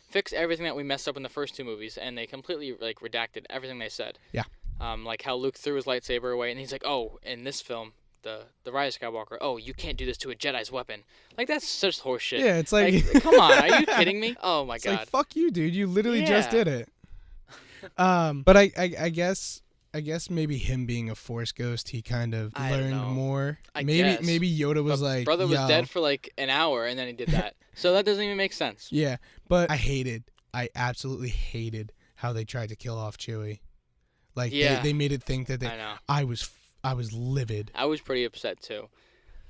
fix everything that we messed up in the first two movies, and they completely like redacted everything they said. Yeah. Like how Luke threw his lightsaber away, and he's like, oh, in this film, the Rise of Skywalker, oh, you can't do this to a Jedi's weapon. Like that's such horseshit. Yeah, it's like come on, are you kidding me? Oh my it's god. like fuck you, dude. You literally just Yeah. did it. But I guess maybe him being a Force ghost, he kind of I don't learned know. more. I maybe guess. maybe Yoda was But like, brother was "Yo." dead for like an hour, and then he did that. So that doesn't even make sense. Yeah, but I absolutely hated how they tried to kill off Chewie. Like Yeah. they made it think that I know. I was livid. I was pretty upset too.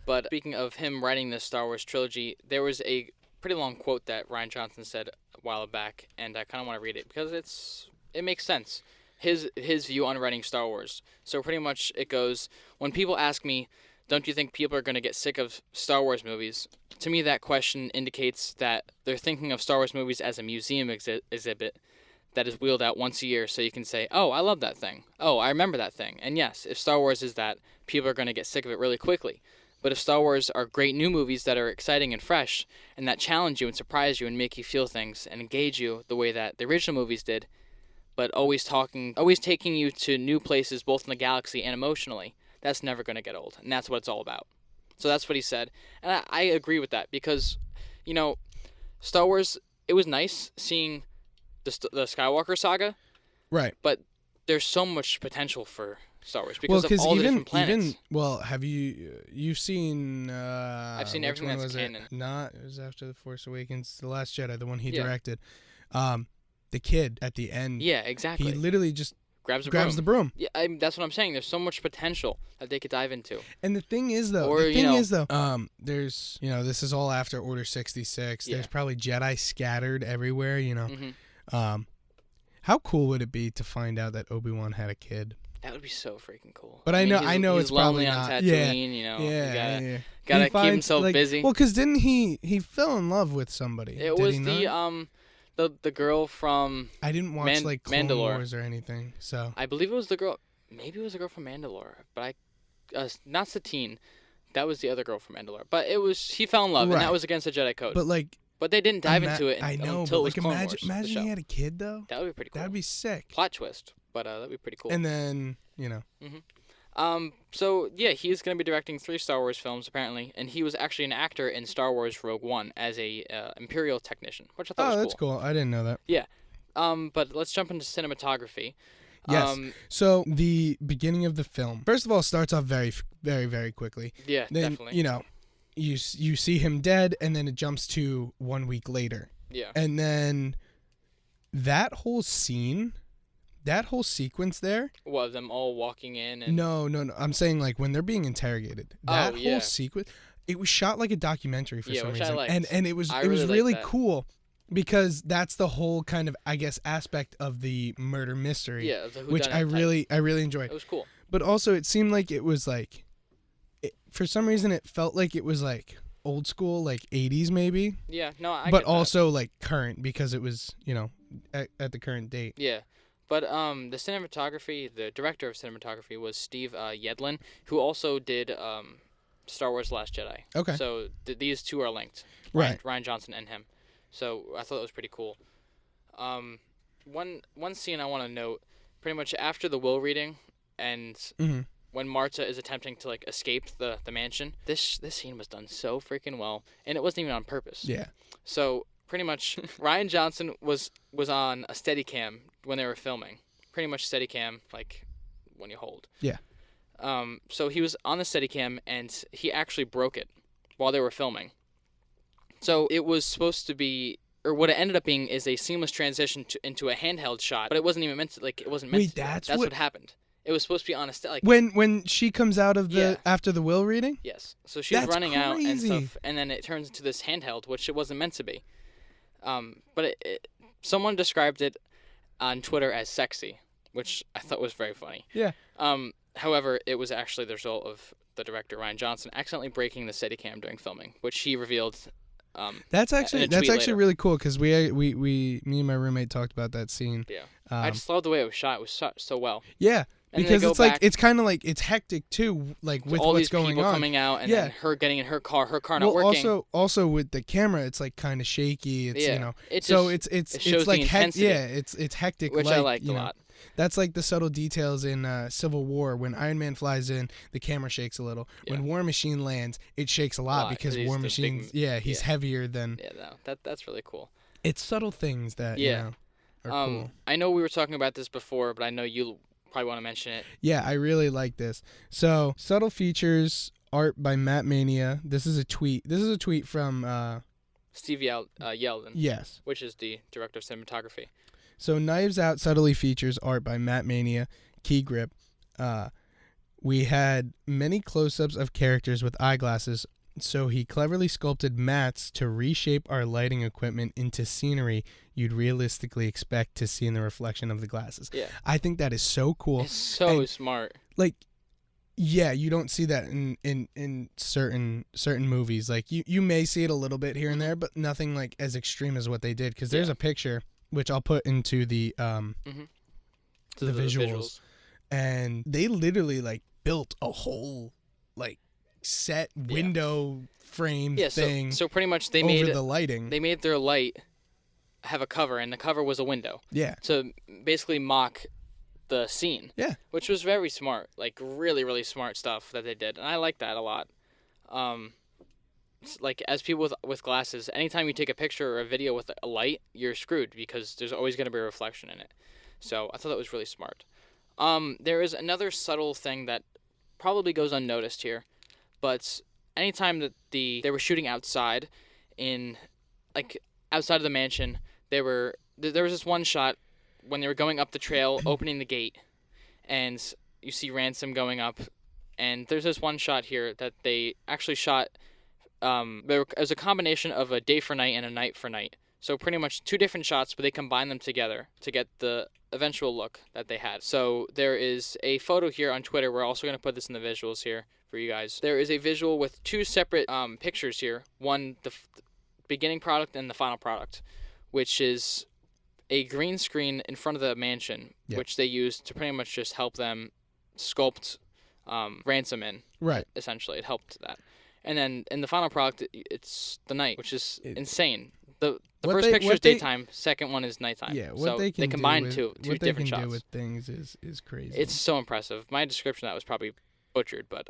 But speaking of him writing this Star Wars trilogy, there was a pretty long quote that Rian Johnson said a while back, and I kind of want to read it because it makes sense. His view on writing Star Wars. So pretty much it goes, when people ask me, don't you think people are going to get sick of Star Wars movies? To me, that question indicates that they're thinking of Star Wars movies as a museum exhibit that is wheeled out once a year so you can say, oh, I love that thing. Oh, I remember that thing. And yes, if Star Wars is that, people are going to get sick of it really quickly. But if Star Wars are great new movies that are exciting and fresh, and that challenge you and surprise you and make you feel things and engage you the way that the original movies did, but always taking you to new places both in the galaxy and emotionally, that's never going to get old. And that's what it's all about. So that's what he said. And I agree with that because, you know, Star Wars, it was nice seeing the Skywalker saga, Right. but there's so much potential for Star Wars because of all the different planets. have you've seen I've seen which everything one that's was canon. It? Not it was after The Force Awakens, The Last Jedi, the one he Yeah. directed. The kid at the end, Yeah, exactly. he literally just grabs the broom. Yeah, that's what I'm saying. There's so much potential that they could dive into. And the thing is though, there's this is all after Order 66. Yeah. There's probably Jedi scattered everywhere, Hmm. How cool would it be to find out that Obi-Wan had a kid? That would be so freaking cool. But I know he's it's probably lonely on not. Tatooine, Yeah. you know. Yeah, You yeah. gotta He keep himself busy. Well, because didn't he fell in love with somebody? It did was he not? the girl from, I didn't watch like Clone Mandalore. Wars or anything, so I believe it was the girl. Maybe it was the girl from Mandalore, but not Satine. That was the other girl from Mandalore. But he fell in love, Right. and that was against the Jedi Code. but like But they didn't dive into it I know, until but it was like Clone Wars, the imagine show. he had a kid though. That would be pretty cool. That'd be sick. Plot twist, but that'd be pretty cool. And then So yeah, he's gonna be directing 3 Star Wars films apparently, and he was actually an actor in Star Wars Rogue One as a Imperial technician, which I thought was that's cool. I didn't know that. But let's jump into cinematography. Yes. So the beginning of the film, first of all, starts off very, very, very quickly. Yeah, Then definitely. you see him dead, and then it jumps to 1 week later, Yeah. and then that whole scene, that whole sequence there. What, them all walking in and No. I'm saying like when they're being interrogated. That yeah. whole sequence, it was shot like a documentary for some which I reason, liked. and it was I it was really really liked that. cool because that's the whole kind of, I guess, aspect of the murder mystery. Yeah, the which whodunit I type. really enjoyed. It was cool. But also, it seemed like it was like, for some reason, it felt like it was like old school, like 80s maybe, Yeah, no, I but get that. also like current because it was at the current date. Yeah. But the cinematography, the director of cinematography was Steve Yedlin, who also did Star Wars: The Last Jedi. Okay. So these two are linked. Right. Rian Johnson and him. So I thought that was pretty cool. One scene I want to note, pretty much after the will reading, and Mhm. when Marta is attempting to like escape the mansion, this scene was done so freaking well, and it wasn't even on purpose. Yeah. So pretty much, Rian Johnson was on a Steadicam when they were filming. Pretty much Steadicam, like when you hold. Yeah. So he was on the Steadicam, and he actually broke it while they were filming. So it was supposed to be, or what it ended up being, is a seamless transition into a handheld shot. But it wasn't even meant to. Like it wasn't meant Wait, to. That's what happened. It was supposed to be on a like When she comes out of the Yeah. after the will reading. yes. So she's That's running out and crazy. stuff, and then it turns into this handheld, which it wasn't meant to be. But someone described it on Twitter as sexy, which I thought was very funny. Yeah. However, it was actually the result of the director Ryan Johnson accidentally breaking the Steadicam during filming, which he revealed. That's in a actually tweet later. really cool because me and my roommate talked about that scene. Yeah. I just love the way it was shot. It was shot so well. Yeah, And then because they go it's like back it's kind of like it's hectic too, like with all what's these going people on. coming out, and Yeah. then her getting in her car not Well, working. also with the camera, it's like kind of shaky. It's Yeah. It so just- it's it shows like the intensity. it's hectic, which I liked you a know. lot. That's like the subtle details in Civil War. When Iron Man flies in, the camera shakes a little. Yeah. When War Machine lands, it shakes a lot because 'cause he's War the big- Machine's he's yeah. heavier than. Yeah, no, that's really cool. It's subtle things that Yeah. are cool. I know we were talking about this before, but I know you probably want to mention it. Yeah, I really like this. So, subtle features, art by Matt Mania. This is a tweet. This is a tweet from Steve Yeldon, yes. which is the director of cinematography. So, Knives Out subtly features art by Matt Mania, Key Grip. We had many close-ups of characters with eyeglasses, so he cleverly sculpted mats to reshape our lighting equipment into scenery you'd realistically expect to see in the reflection of the glasses. Yeah. I think that is so cool. It's so And- smart. Like, yeah, you don't see that in certain movies. Like you may see it a little bit here and there, but nothing like as extreme as what they did. Because there's Yeah. a picture which I'll put into the To the visuals, and they literally like built a whole like set window frame Yeah, thing so pretty much they over made the lighting. they made their light have a cover, and the cover was a window Yeah, to basically mock the scene. Yeah. Which was very smart, like really, really smart stuff that they did, and I like that a lot. Like as people with glasses, anytime you take a picture or a video with a light, you're screwed because there's always going to be a reflection in it. So I thought that was really smart. There is another subtle thing that probably goes unnoticed here, but anytime that they were shooting outside, outside of the mansion, there was this one shot when they were going up the trail, opening the gate, and you see Ransom going up, and there's this one shot here that they actually shot. There was a combination of a day for night and a night for night. So pretty much two different shots, but they combined them together to get the eventual look that they had. So there is a photo here on Twitter. We're also going to put this in the visuals here for you guys. There is a visual with two separate pictures here. One, the beginning product and the final product, which is a green screen in front of the mansion, which they used to pretty much just help them sculpt Ransom in. right. Essentially, it helped that. And then in the final product, it's the night, which is insane. The first picture is daytime, second one is nighttime. Yeah, what so they can combined do with, two what different they can shots. do with things is crazy. It's so impressive. My description of that was probably butchered, but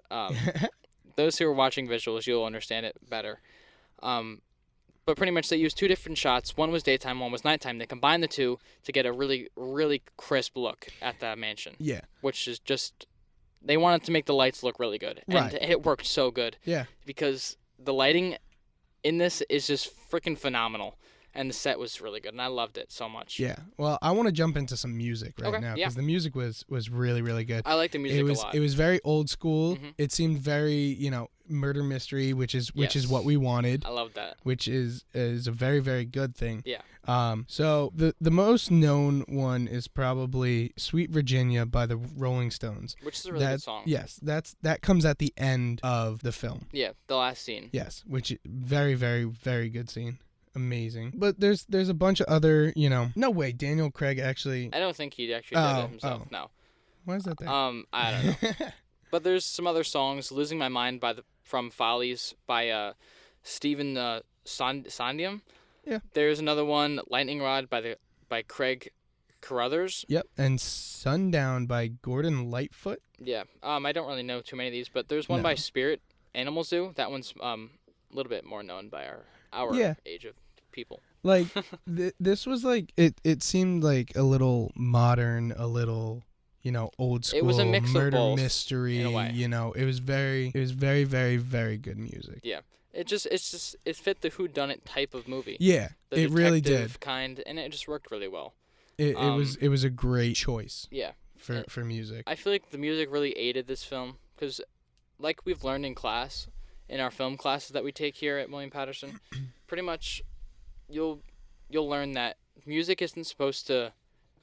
those who are watching visuals, you'll understand it better. But pretty much they used two different shots. One was daytime, one was nighttime. They combined the two to get a really, really crisp look at that mansion. Yeah. Which is just... They wanted to make the lights look really good. And Right. it worked so good. Yeah. Because the lighting in this is just freaking phenomenal. And the set was really good. And I loved it so much. Yeah. Well, I want to jump into some music right Okay, now yeah. because the music was really, really good. I like the music it was a lot. it was very old school. Mhm. It seemed very, murder mystery, which is Yes. what we wanted, I love that. which is a very, very good thing. Yeah. So the most known one is probably Sweet Virginia by the Rolling Stones. Which is a really good song. Yes, that comes at the end of the film. Yeah, the last scene. Yes, which very, very, very good scene. Amazing. But there's a bunch of other, no way, Daniel Craig actually. I don't think he actually did Oh, it himself. oh. No. Why is that there? I don't know. But there's some other songs. Losing My Mind from Follies by Stephen Sondium. Yeah. There's another one, Lightning Rod by Craig Carruthers. Yep, and Sundown by Gordon Lightfoot. Yeah. I don't really know too many of these, but there's one by No. Spirit Animal Zoo. That one's a little bit more known by our Yeah. age of people. Like this was like it seemed like a little modern, a little old school It was a mix of murder both, mystery. in a way. It was very, very, very good music. Yeah. It fit the whodunit type of movie. Yeah, The it really did. detective kind, and it just worked really well. It was a great choice. Yeah, for music. I feel like the music really aided this film because, like we've learned in class, in our film classes that we take here at William Patterson, pretty much you'll learn that music isn't supposed to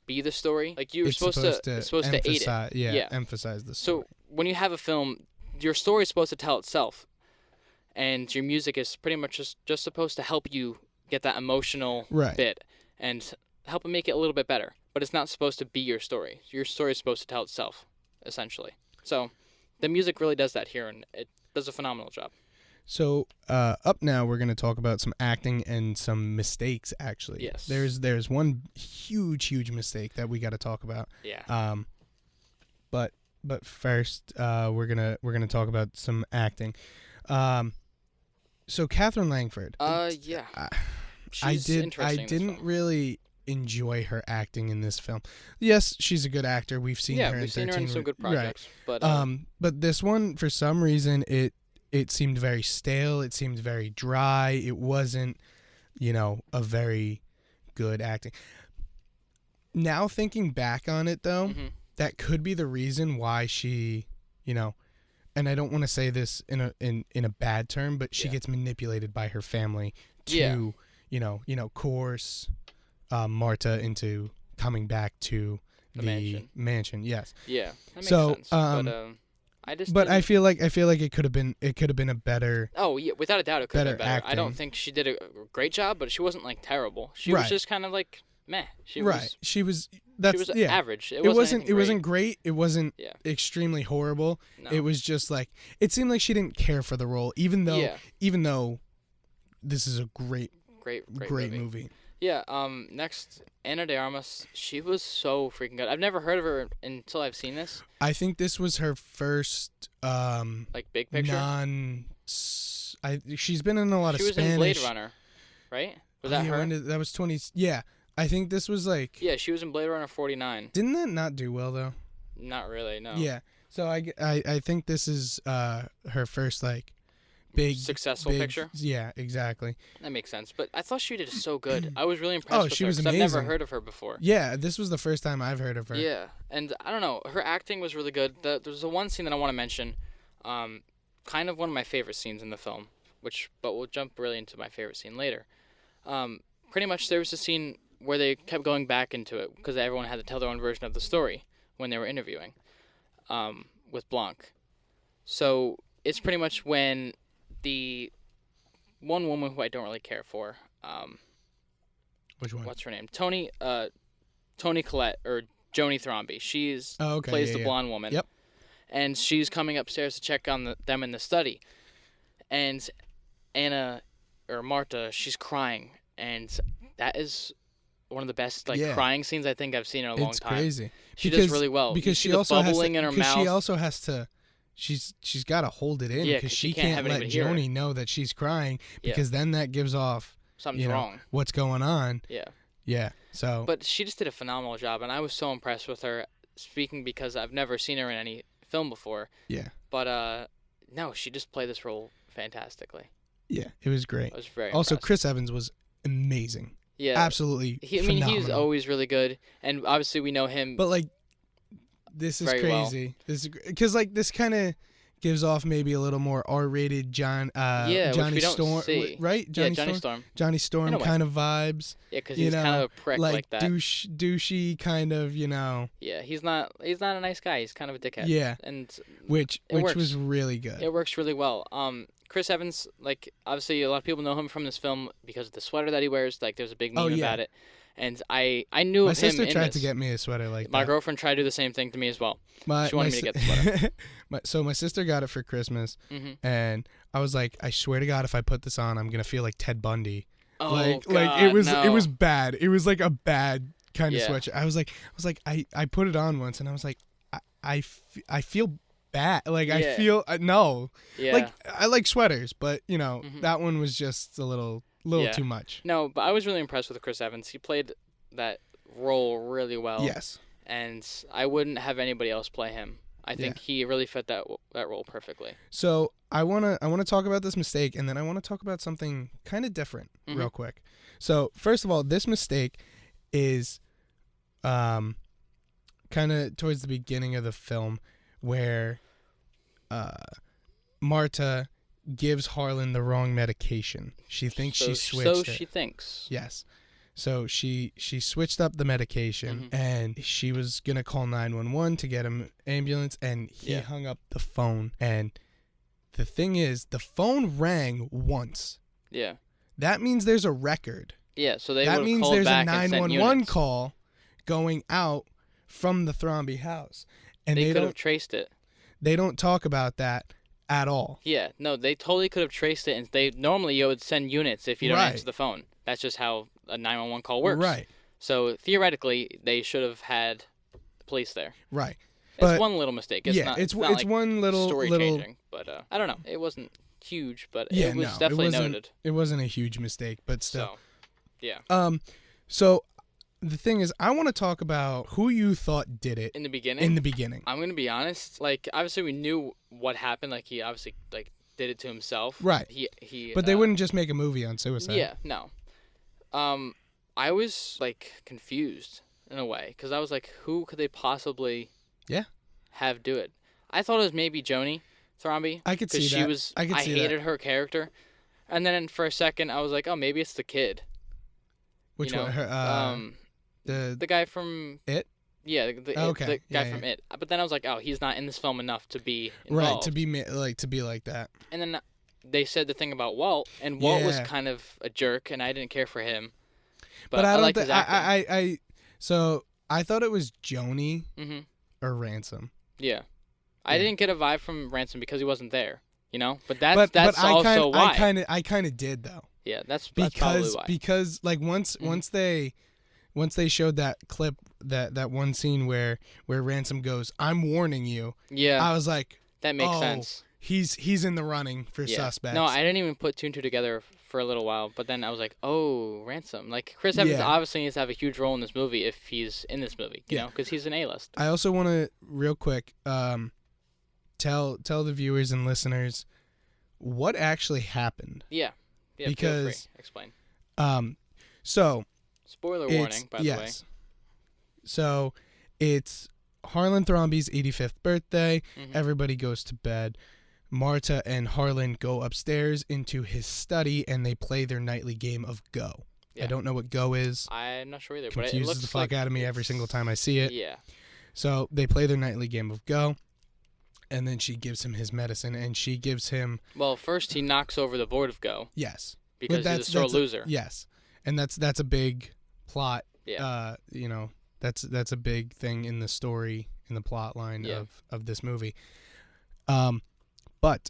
be the story. Like it's supposed to aid it. Yeah, emphasize the story. So when you have a film, your story is supposed to tell itself, and your music is pretty much just supposed to help you get that emotional bit and help it make it a little bit better. But it's not supposed to be your story. Your story is supposed to tell itself, essentially. So the music really does that here, and it does a phenomenal job. So up now, we're going to talk about some acting and some mistakes. Actually, yes. There's one huge mistake that we got to talk about. Yeah. But first, we're gonna talk about some acting. So Catherine Langford. Yeah. I didn't really enjoy her acting in this film. Yes, she's a good actor. We've seen her in we've seen her in some good projects. Right. But but this one, for some reason, it seemed very stale. It seemed very dry. It wasn't, a very good acting. Now thinking back on it, though, that could be the reason why she, and I don't want to say this in a bad term, but she gets manipulated by her family to, coerce Marta into coming back to the mansion. Yes. Yeah, that makes sense. But I feel like it could have been a better. Oh yeah, without a doubt it could have been better. Acting. I don't think she did a great job, but she wasn't like terrible. She was just kind of like meh. She was average. It wasn't great. It wasn't extremely horrible. No. It was just like it seemed like she didn't care for the role, even though this is a great movie. Yeah. Next, Ana DeArmas. She was so freaking good. I've never heard of her until I've seen this. I think this was her first like big picture. She's been in a lot of Spanish. She was in Blade Runner, right? Was that her? That was 20. Yeah, I think this was like. Yeah, she was in Blade Runner 49. Didn't that not do well though? Not really, no. Yeah, so I think this is her first like big successful picture. Yeah, exactly. That makes sense. But I thought she did so good. I was really impressed with her. She was amazing. amazing. I've never heard of her before. Yeah, this was the first time I've heard of her. Yeah, and I don't know. Her acting was really good. There's the one scene that I want to mention. Kind of one of my favorite scenes in the film. But we'll jump really into my favorite scene later. Pretty much there was a scene where they kept going back into it because everyone had to tell their own version of the story when they were interviewing with Blanc. So it's pretty much when the one woman who I don't really care for. Which one? What's her name? Toni Collette or Joni Thromby. She's plays the blonde woman. Yep. And she's coming upstairs to check on them in the study. And Anna or Marta, she's crying, and that is one of the best crying scenes I think I've seen in a long time. It's crazy. She does really well because she also bubbling in her mouth. She also has to. She's got to hold it in because she can't let Joni know that she's crying because then that gives off something's wrong. What's going on? Yeah. Yeah. So. But she just did a phenomenal job, and I was so impressed with her. Speaking because I've never seen her in any film before. Yeah. But no, she just played this role fantastically. Yeah, it was great. I was very also, impressed. Chris Evans was amazing. Yeah. Absolutely phenomenal. He's always really good, and obviously we know him. But like, this is crazy. Well. This is because this kind of gives off maybe a little more R-rated Johnny Storm, see. Right? Johnny Storm. Johnny Storm kind of vibes. Yeah, because he's kind of a prick like that. Douchey kind of, Yeah, he's not a nice guy. He's kind of a dickhead. Yeah, and which was really good. It works really well. Chris Evans, like obviously a lot of people know him from this film because of the sweater that he wears. Like there's a big meme about it. And I knew of him. My sister tried to get me a sweater like that. My girlfriend tried to do the same thing to me as well. She wanted me to get the sweater. So my sister got it for Christmas, and I was like, I swear to God, if I put this on, I'm gonna feel like Ted Bundy. Oh God, like it was bad. It was like a bad kind of sweatshirt. I was like, I put it on once, and I was like, I feel bad. Like I feel no. Yeah. Like I like sweaters, but that one was just a little too much. No, but I was really impressed with Chris Evans. He played that role really well. Yes. And I wouldn't have anybody else play him. I think he really fit that role perfectly. So I wanna talk about this mistake, and then I want to talk about something kind of different real quick. So first of all, this mistake is kind kind of towards the beginning of the film where Marta gives Harlan the wrong medication. She thinks she switched it. So she thinks. Yes. So she switched up the medication, and she was going to call 911 to get an ambulance, and he hung up the phone. And the thing is, the phone rang once. Yeah. That means there's a record. Yeah, so they that would have means called there's a back and sent 911 units. call going out from the Thromby house. And They they could don't have traced it. they don't talk about that at all. Yeah, no, they totally could have traced it, and normally you would send units if you don't answer the phone. That's just how a 911 call works. Right. So theoretically, they should have had the police there. Right. It's But one little mistake. It's not, it's not like one little story changing, but I don't know. It wasn't huge, but Yeah, it was no, definitely it wasn't, noted. It wasn't a huge mistake, but still. So, yeah. So the thing is, I want to talk about who you thought did it In the beginning. I'm gonna be honest. Like, obviously, we knew what happened. Like, he obviously did it to himself. Right. He. But they wouldn't just make a movie on suicide. Yeah. No. I was confused in a way because I was like, who could they possibly? Have do it. I thought it was maybe Joni Thromby. I could see she that. I hated her character, and then for a second I was like, oh, maybe it's the kid. Which you know? one? Her, the guy from It? Yeah, the guy from It. But then I was like, oh, he's not in this film enough to be involved. Right, to be like that. And then they said the thing about Walt, and Walt was kind of a jerk, and I didn't care for him. But I I don't liked his acting. So I thought it was Joni or Ransom. Yeah. I didn't get a vibe from Ransom because he wasn't there, you know? But that's also why. I kind of did though. Yeah, that's probably why. Because like once they showed that clip, that one scene where Ransom goes, "I'm warning you." Yeah. I was like, that makes sense. He's in the running for suspects. No, I didn't even put two and two together for a little while, but then I was like, oh, Ransom. Like, Chris Evans obviously needs to have a huge role in this movie if he's in this movie, you know, because he's an A-list. I also want to, real quick, tell the viewers and listeners what actually happened. Yeah, because feel free. Explain. So spoiler warning, by the way. So it's Harlan Thromby's 85th birthday. Mm-hmm. Everybody goes to bed. Marta and Harlan go upstairs into his study and they play their nightly game of Go. Yeah. I don't know what Go is. I'm not sure either. Confuses but it looks the fuck out of me every single time I see it. Yeah. So they play their nightly game of Go. And then she gives him his medicine, and she gives him... Well, first he knocks over the board of Go. Yes. Because he's a sore loser. Yes. And that's a big plot. Yeah. You know, that's a big thing in the story, in the plot line of this movie. But,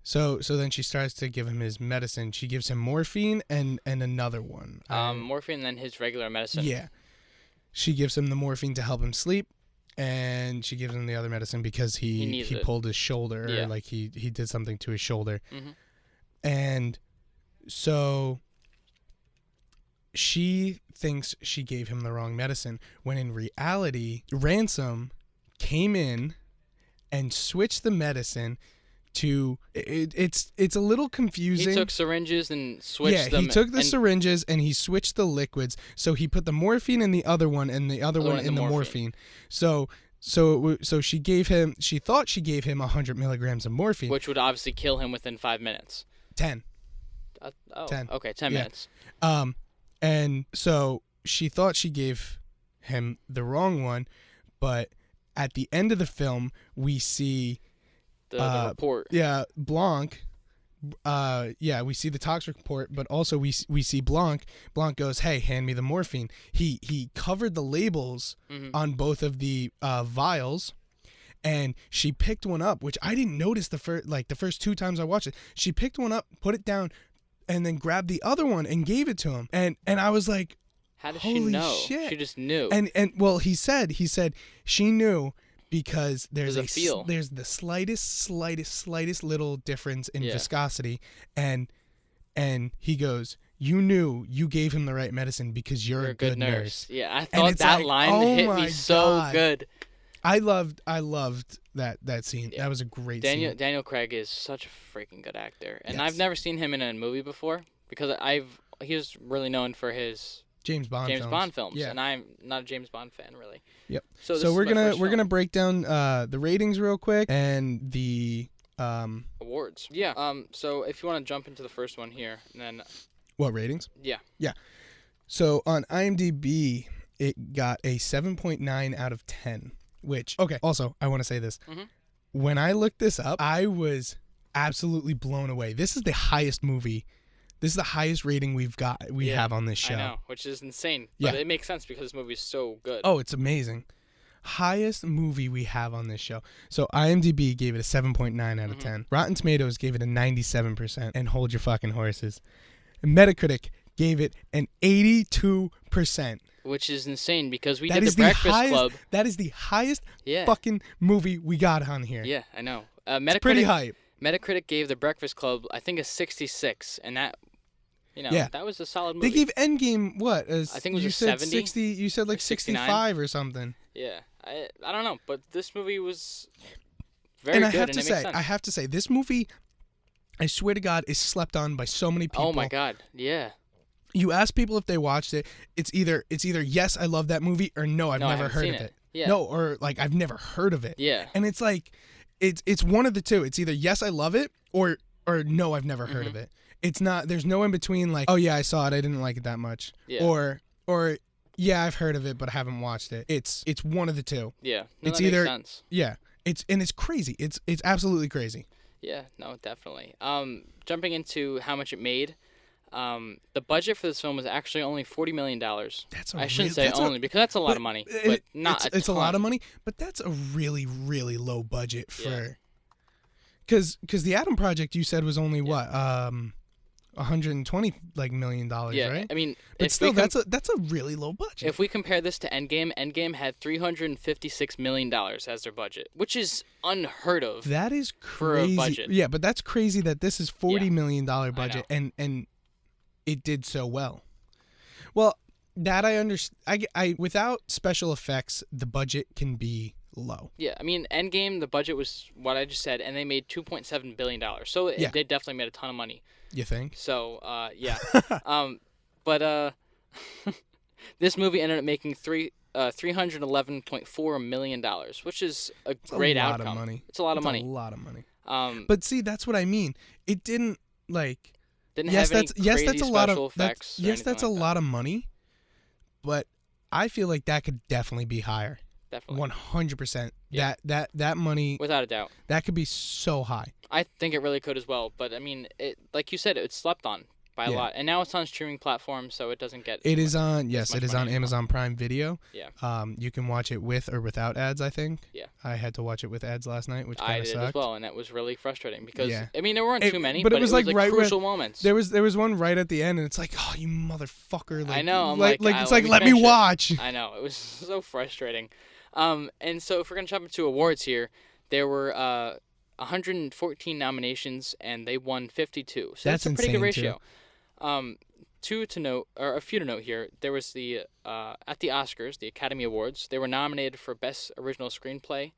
so then she starts to give him his medicine. She gives him morphine and another one. Morphine and then his regular medicine. Yeah. She gives him the morphine to help him sleep. And she gives him the other medicine because he pulled his shoulder, or like he did something to his shoulder. Mm-hmm. And so she thinks she gave him the wrong medicine, when in reality, Ransom came in and switched the medicine to... It's a little confusing. He took syringes and switched them. Yeah, he took the syringes and he switched the liquids. So he put the morphine in the other one and the other one in the morphine. So she gave him... She thought she gave him 100 milligrams of morphine. Which would obviously kill him within 5 minutes. 10. 10. Okay, 10 minutes. And so she thought she gave him the wrong one, but at the end of the film, we see... The report. Yeah, Blanc. We see the tox report, but also we see Blanc. Blanc goes, "Hey, hand me the morphine." He covered the labels on both of the vials, and she picked one up, which I didn't notice the first two times I watched it. She picked one up, put it down, and then grabbed the other one and gave it to him. And I was like, how does holy she know? Shit. She just knew. And well, he said she knew. Because there's the slightest little difference in viscosity, and he goes, "You knew you gave him the right medicine because you're a good nurse." Yeah, I thought that line hit me so good. I loved that scene. Yeah. That was a great scene. Daniel Craig is such a freaking good actor, and yes. I've never seen him in a movie before because he was really known for his James Bond films. Yeah. And I'm not a James Bond fan really. Yep. So, So we're gonna break down the ratings real quick and the awards. Yeah. So if you want to jump into the first one here, and then what ratings? Yeah. Yeah. So on IMDb, it got a 7.9 out of 10. Which also I want to say this. Mm-hmm. When I looked this up, I was absolutely blown away. This is the highest movie. This is the highest rating we have on this show. I know, which is insane. Yeah. But it makes sense because this movie is so good. Oh, it's amazing. Highest movie we have on this show. So IMDb gave it a 7.9 out of 10. Rotten Tomatoes gave it a 97%. And hold your fucking horses. Metacritic gave it an 82%. Which is insane because we did the Breakfast Club. That is the highest fucking movie we got on here. Yeah, I know. It's pretty hype. Metacritic gave the Breakfast Club, I think, a 66, and that, that was a solid movie. They gave Endgame what? I think it was you a said 70? 60. You said like 65 or something. Yeah, I don't know, but this movie was very and good, and it makes sense. I have to say, this movie, I swear to God, is slept on by so many people. Oh my God, yeah. You ask people if they watched it, it's either yes, I love that movie, or no, I've never heard of it. Yeah. No, or like I've never heard of it. Yeah. And it's like it's one of the two. It's either yes, I love it, or no, I've never heard of it. It's not. There's no in between. Like, oh yeah, I saw it, I didn't like it that much. Yeah. Or yeah, I've heard of it, but I haven't watched it. It's one of the two. Yeah. No, it's that either makes sense. Yeah. It's crazy. It's absolutely crazy. Yeah. No, definitely. Jumping into how much it made. The budget for this film was actually only $40 million. I shouldn't say only because that's a lot of money, but not it's a a lot of money, but that's a really, really low budget for. Because the Atom Project you said was only what 120 million dollars, right? I mean, but still that's a really low budget. If we compare this to Endgame had $356 million as their budget, which is unheard of. That is crazy. For a budget. Yeah, but that's crazy that this is $40 million budget and it did so well. Well, that I understand. I without special effects, the budget can be low. Yeah, I mean, Endgame, the budget was what I just said, and they made $2.7 billion. So they definitely made a ton of money. You think? So, yeah. But this movie ended up making $311.4 million, which is a great outcome. Lot of money. It's a lot of money. A lot of money. But see, that's what I mean. It didn't like. Didn't have any crazy special effects. That's a lot of money, but I feel like that could definitely be higher. Definitely. 100%. Yeah. That money. Without a doubt. That could be so high. I think it really could as well, but I mean, it like you said, it's slept on by a lot, and now it's on streaming platforms, so it doesn't get. It is on Amazon Prime Video. Yeah. You can watch it with or without ads. I think. Yeah. I had to watch it with ads last night, which kind I of did sucked. as well, and it was really frustrating because I mean there weren't too many, but it was like right crucial moments. There was one right at the end, and it's like, oh, you motherfucker! Like, I know. I'm it's like let me watch. I know, it was so frustrating. And so if we're gonna jump into awards here, there were 114 nominations, and they won 52. So that's a pretty good ratio. A few to note here. There was the at the Oscars, the Academy Awards, they were nominated for Best Original Screenplay,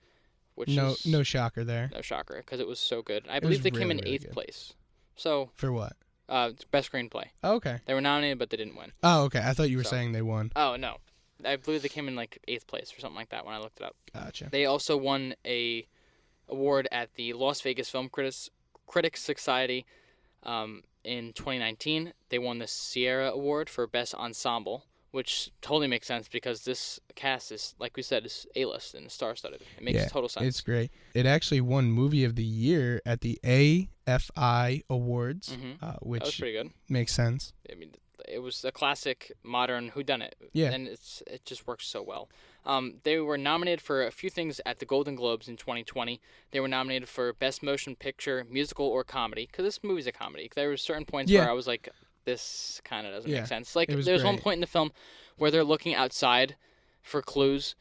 which is no shocker there. No shocker, because it was so good. I believe they came in 8th place. So for what? Best Screenplay. Oh, okay. They were nominated, but they didn't win. Oh, okay. I thought you were saying they won. Oh no, I believe they came in like 8th place or something like that when I looked it up. Gotcha. They also won a award at the Las Vegas Film Critics Society in 2019. They won the Sierra Award for Best Ensemble, which totally makes sense because this cast is, like we said, is A-list and star-studded. It makes total sense. It's great. It actually won Movie of the Year at the AFI Awards, which that was pretty good. Makes sense. I mean, it was a classic modern whodunit. Yeah. And it just works so well. They were nominated for a few things at the Golden Globes in 2020. They were nominated for Best Motion Picture, Musical, or Comedy, because this movie's a comedy. There were certain points where I was like, this kind of doesn't make sense. Like, there's one point in the film where they're looking outside for clues,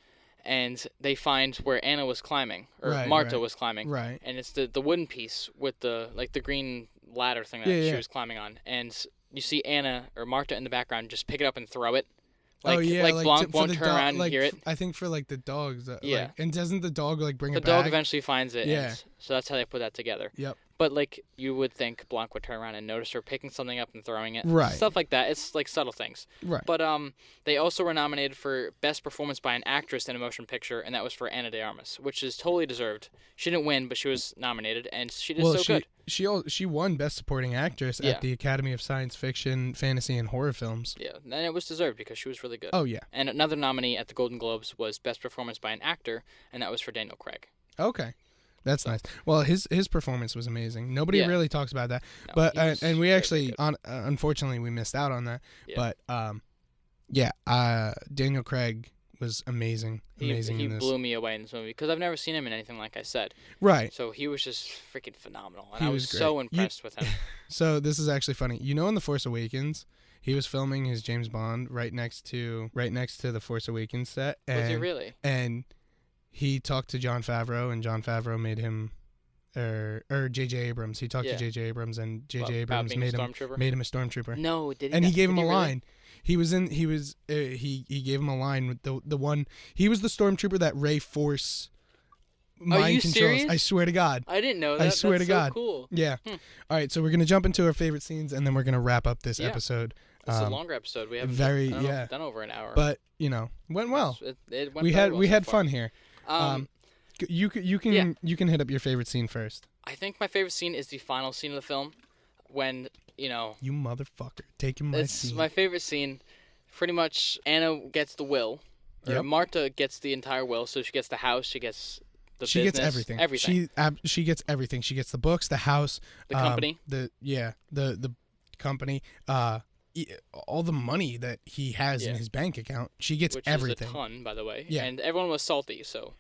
and they find where Anna was climbing, or Marta was climbing. Right. And it's the wooden piece with the green ladder thing that she was climbing on. And you see Anna or Marta in the background just pick it up and throw it. Blanc won't turn around and hear it. I think for like the dogs. Yeah. And doesn't the dog bring it back? The dog eventually finds it. Yeah. And so that's how they put that together. Yep. But like you would think Blanc would turn around and notice her picking something up and throwing it. Right. Stuff like that. It's like subtle things. Right. But they also were nominated for Best Performance by an Actress in a Motion Picture, and that was for Ana DeArmas, which is totally deserved. She didn't win, but she was nominated, and she did good. She won Best Supporting Actress at the Academy of Science Fiction, Fantasy, and Horror Films. Yeah, and it was deserved because she was really good. Oh, yeah. And another nominee at the Golden Globes was Best Performance by an Actor, and that was for Daniel Craig. Okay. That's nice. Well, his performance was amazing. Nobody really talks about that. No, but and we actually unfortunately we missed out on that. Yeah. But Daniel Craig was amazing. He in this. blew me away in this movie because I've never seen him in anything like I said. Right. So he was just freaking phenomenal, and He I was was great. so impressed with him. So this is actually funny. You know, in The Force Awakens, he was filming his James Bond right next to the Force Awakens set. And, Was he really? And he talked to Jon Favreau, and Jon Favreau made him, or J.J. Abrams. He talked to J.J. Abrams, and J.J. Abrams made him a stormtrooper. No, did he? And he gave him a really? line. He gave him a line with the one. He was the stormtrooper that Rey Force mind controls. Serious? I swear to God. I didn't know that. I swear That's to God. So cool. Yeah. All right, so we're gonna jump into our favorite scenes, and then we're gonna wrap up this episode. It's a longer episode. We haven't done over an hour. But went well. It went We very well so had far. fun here. You can hit up your favorite scene first. I think my favorite scene is the final scene of the film, when You motherfucker, taking my it's scene. my favorite scene. Pretty much, Anna gets the will, or Marta gets the entire will. So she gets the house, she gets the business, gets everything. She gets everything. She gets the books, the house, the company, the company, all the money that he has in his bank account. She gets which everything. is a ton, by the way. Yeah. And everyone was salty, so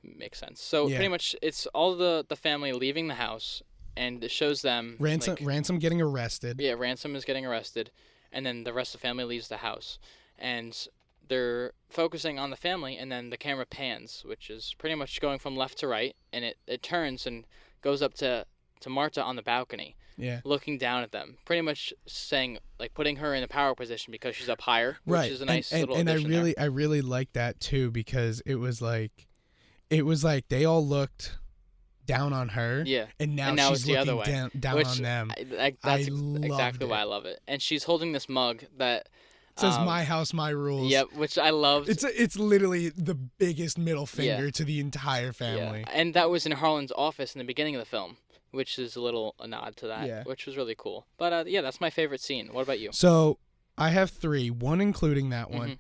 it makes sense. So pretty much, it's all the family leaving the house, and it shows them Ransom getting arrested. Yeah, Ransom is getting arrested, and then the rest of the family leaves the house, and they're focusing on the family, and then the camera pans, which is pretty much going from left to right, and it turns and goes up to Marta on the balcony, looking down at them, pretty much saying, like, putting her in a power position because she's up higher, which is a nice little addition there. I really like that too, because it was like they all looked down on her, and now she's it's the looking other way, down on them. That's exactly why I love it. And she's holding this mug that says "My house, my rules." Yep, which I loved. It's literally the biggest middle finger to the entire family. Yeah. And that was in Harlan's office in the beginning of the film, which is a nod to that, which was really cool. But that's my favorite scene. What about you? So I have 3, one including that one.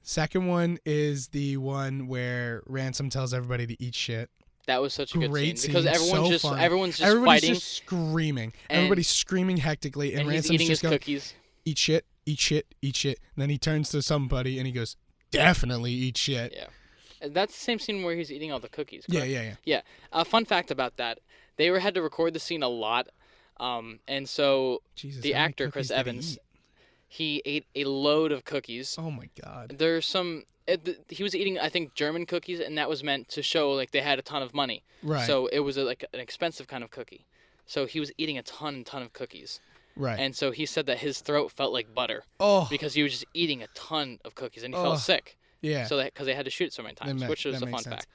Second one is the one where Ransom tells everybody to eat shit. That was such a good Great scene because everyone's just Everybody's fighting, just screaming. Everybody's screaming hectically, and Ransom's he's eating just his going, cookies. Eat shit, eat shit, eat shit. And then he turns to somebody and he goes, "Definitely eat shit." Yeah, that's the same scene where he's eating all the cookies. Correct? Yeah. Fun fact about that: they had to record the scene a lot, and so the actor Chris Evans, he ate a load of cookies. Oh my God! There's some. He was eating, I think, German cookies, and that was meant to show like they had a ton of money. Right. So it was like an expensive kind of cookie. So he was eating a ton of cookies. Right. And so he said that his throat felt like butter. Oh. Because he was just eating a ton of cookies, and he felt sick. Yeah. So because they had to shoot it so many times, which is a fun fact.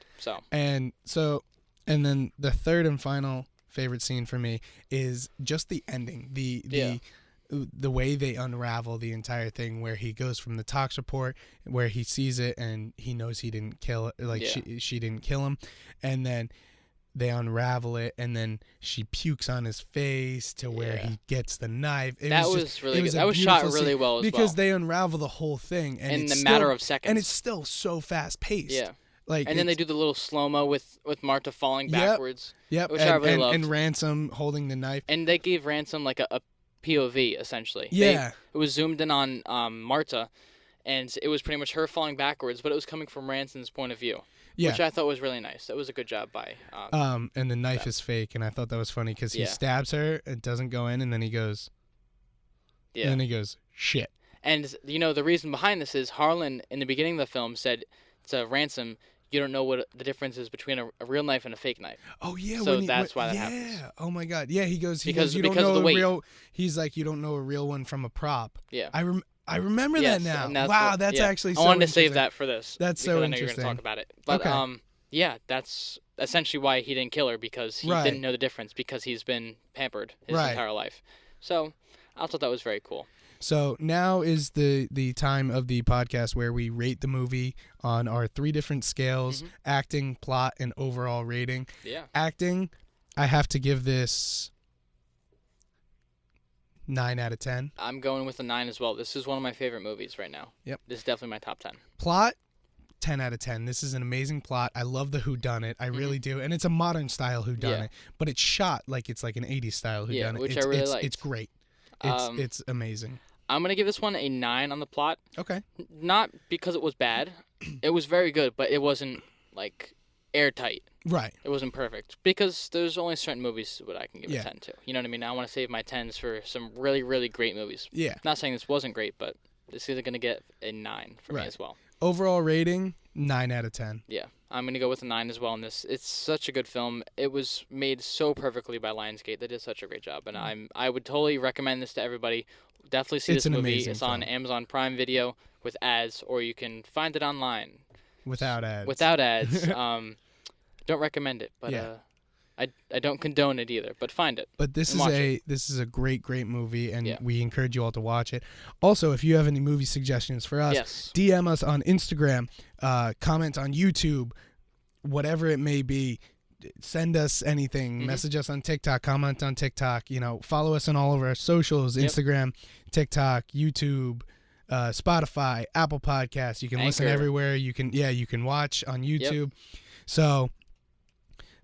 And then the third and final favorite scene for me is just the ending. The way they unravel the entire thing, where he goes from the tox report, where he sees it and he knows he didn't kill it, she didn't kill him, and then they unravel it, and then she pukes on his face to where he gets the knife. That was really good. That was shot really well because they unravel the whole thing in the matter of seconds, and it's still so fast paced. Yeah. And then they do the little slow-mo with Marta falling backwards. Yep. Which I really loved. And Ransom holding the knife. And they gave Ransom like a POV, essentially. Yeah. It was zoomed in on Marta, and it was pretty much her falling backwards, but it was coming from Ransom's point of view, which I thought was really nice. That was a good job by... and the knife is fake, and I thought that was funny because he stabs her, it doesn't go in, and then he goes... Yeah. And then he goes, shit. And, the reason behind this is Harlan, in the beginning of the film, said to Ransom... You don't know what the difference is between a real knife and a fake knife. Oh yeah, so that's why that happens. Yeah. Oh my God. Yeah, he goes. Because you don't know of the a weight. real. He's like, you don't know a real one from a prop. Yeah. I remember that now. Wow, that's actually. So I wanted to save that for this. That's so I know interesting. you're going to talk about it, but okay. that's essentially why he didn't kill her, because he Right. didn't know the difference, because he's been pampered his Right. entire life. So I thought that was very cool. So now is the time of the podcast where we rate the movie on our 3 different scales: acting, plot, and overall rating. Yeah. Acting, I have to give this 9 out of 10. I'm going with a 9 as well. This is one of my favorite movies right now. Yep. This is definitely my top 10. Plot, 10 out of 10. This is an amazing plot. I love the whodunit. I really do. And it's a modern style whodunit, but it's shot like it's like an 80s style whodunit. Yeah, which it's, I really it's, liked. It's great. It's amazing. I'm going to give this one a 9 on the plot. Okay. Not because it was bad. It was very good, but it wasn't, like, airtight. Right. It wasn't perfect. Because there's only certain movies that I can give Yeah. a 10 to. You know what I mean? I want to save my 10s for some really, really great movies. Yeah. Not saying this wasn't great, but this is going to get a 9 for me Right. as well. Overall rating, 9 out of 10. Yeah, I'm going to go with a 9 as well in this. It's such a good film. It was made so perfectly by Lionsgate. They did such a great job. And I would totally recommend this to everybody. Definitely see It's this an movie. amazing It's on film. Amazon Prime Video with ads, or you can find it online. Without ads. Without ads. Don't recommend it, but Yeah. I don't condone it either, but find it. But this and is watch this is a great movie, and Yeah. we encourage you all to watch it. Also, if you have any movie suggestions for us, Yes. DM us on Instagram, comment on YouTube, whatever it may be. Send us anything. Message us on TikTok. Comment on TikTok. Follow us on all of our socials: Instagram, TikTok, YouTube, Spotify, Apple Podcasts. You can listen Anchor. everywhere. You can watch on YouTube. So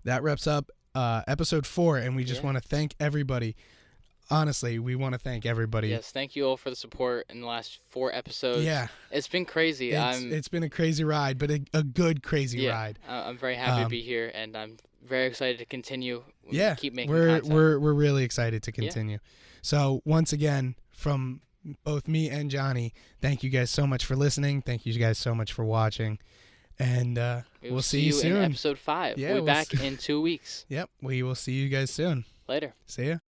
that wraps up episode 4, and we just want to thank everybody. Honestly, we want to thank everybody. Yes, thank you all for the support in the last 4 episodes. Yeah. It's been crazy. It's been a crazy ride, but a good crazy ride. I'm very happy to be here, and I'm very excited to continue. Keep making we're content. we're really excited to continue. So once again, from both me and Johnny, thank you guys so much for listening. Thank you guys so much for watching, and we'll see you soon in episode 5. Yeah, we'll be we'll back in 2 weeks. Yep, we will see you guys soon. Later. See ya.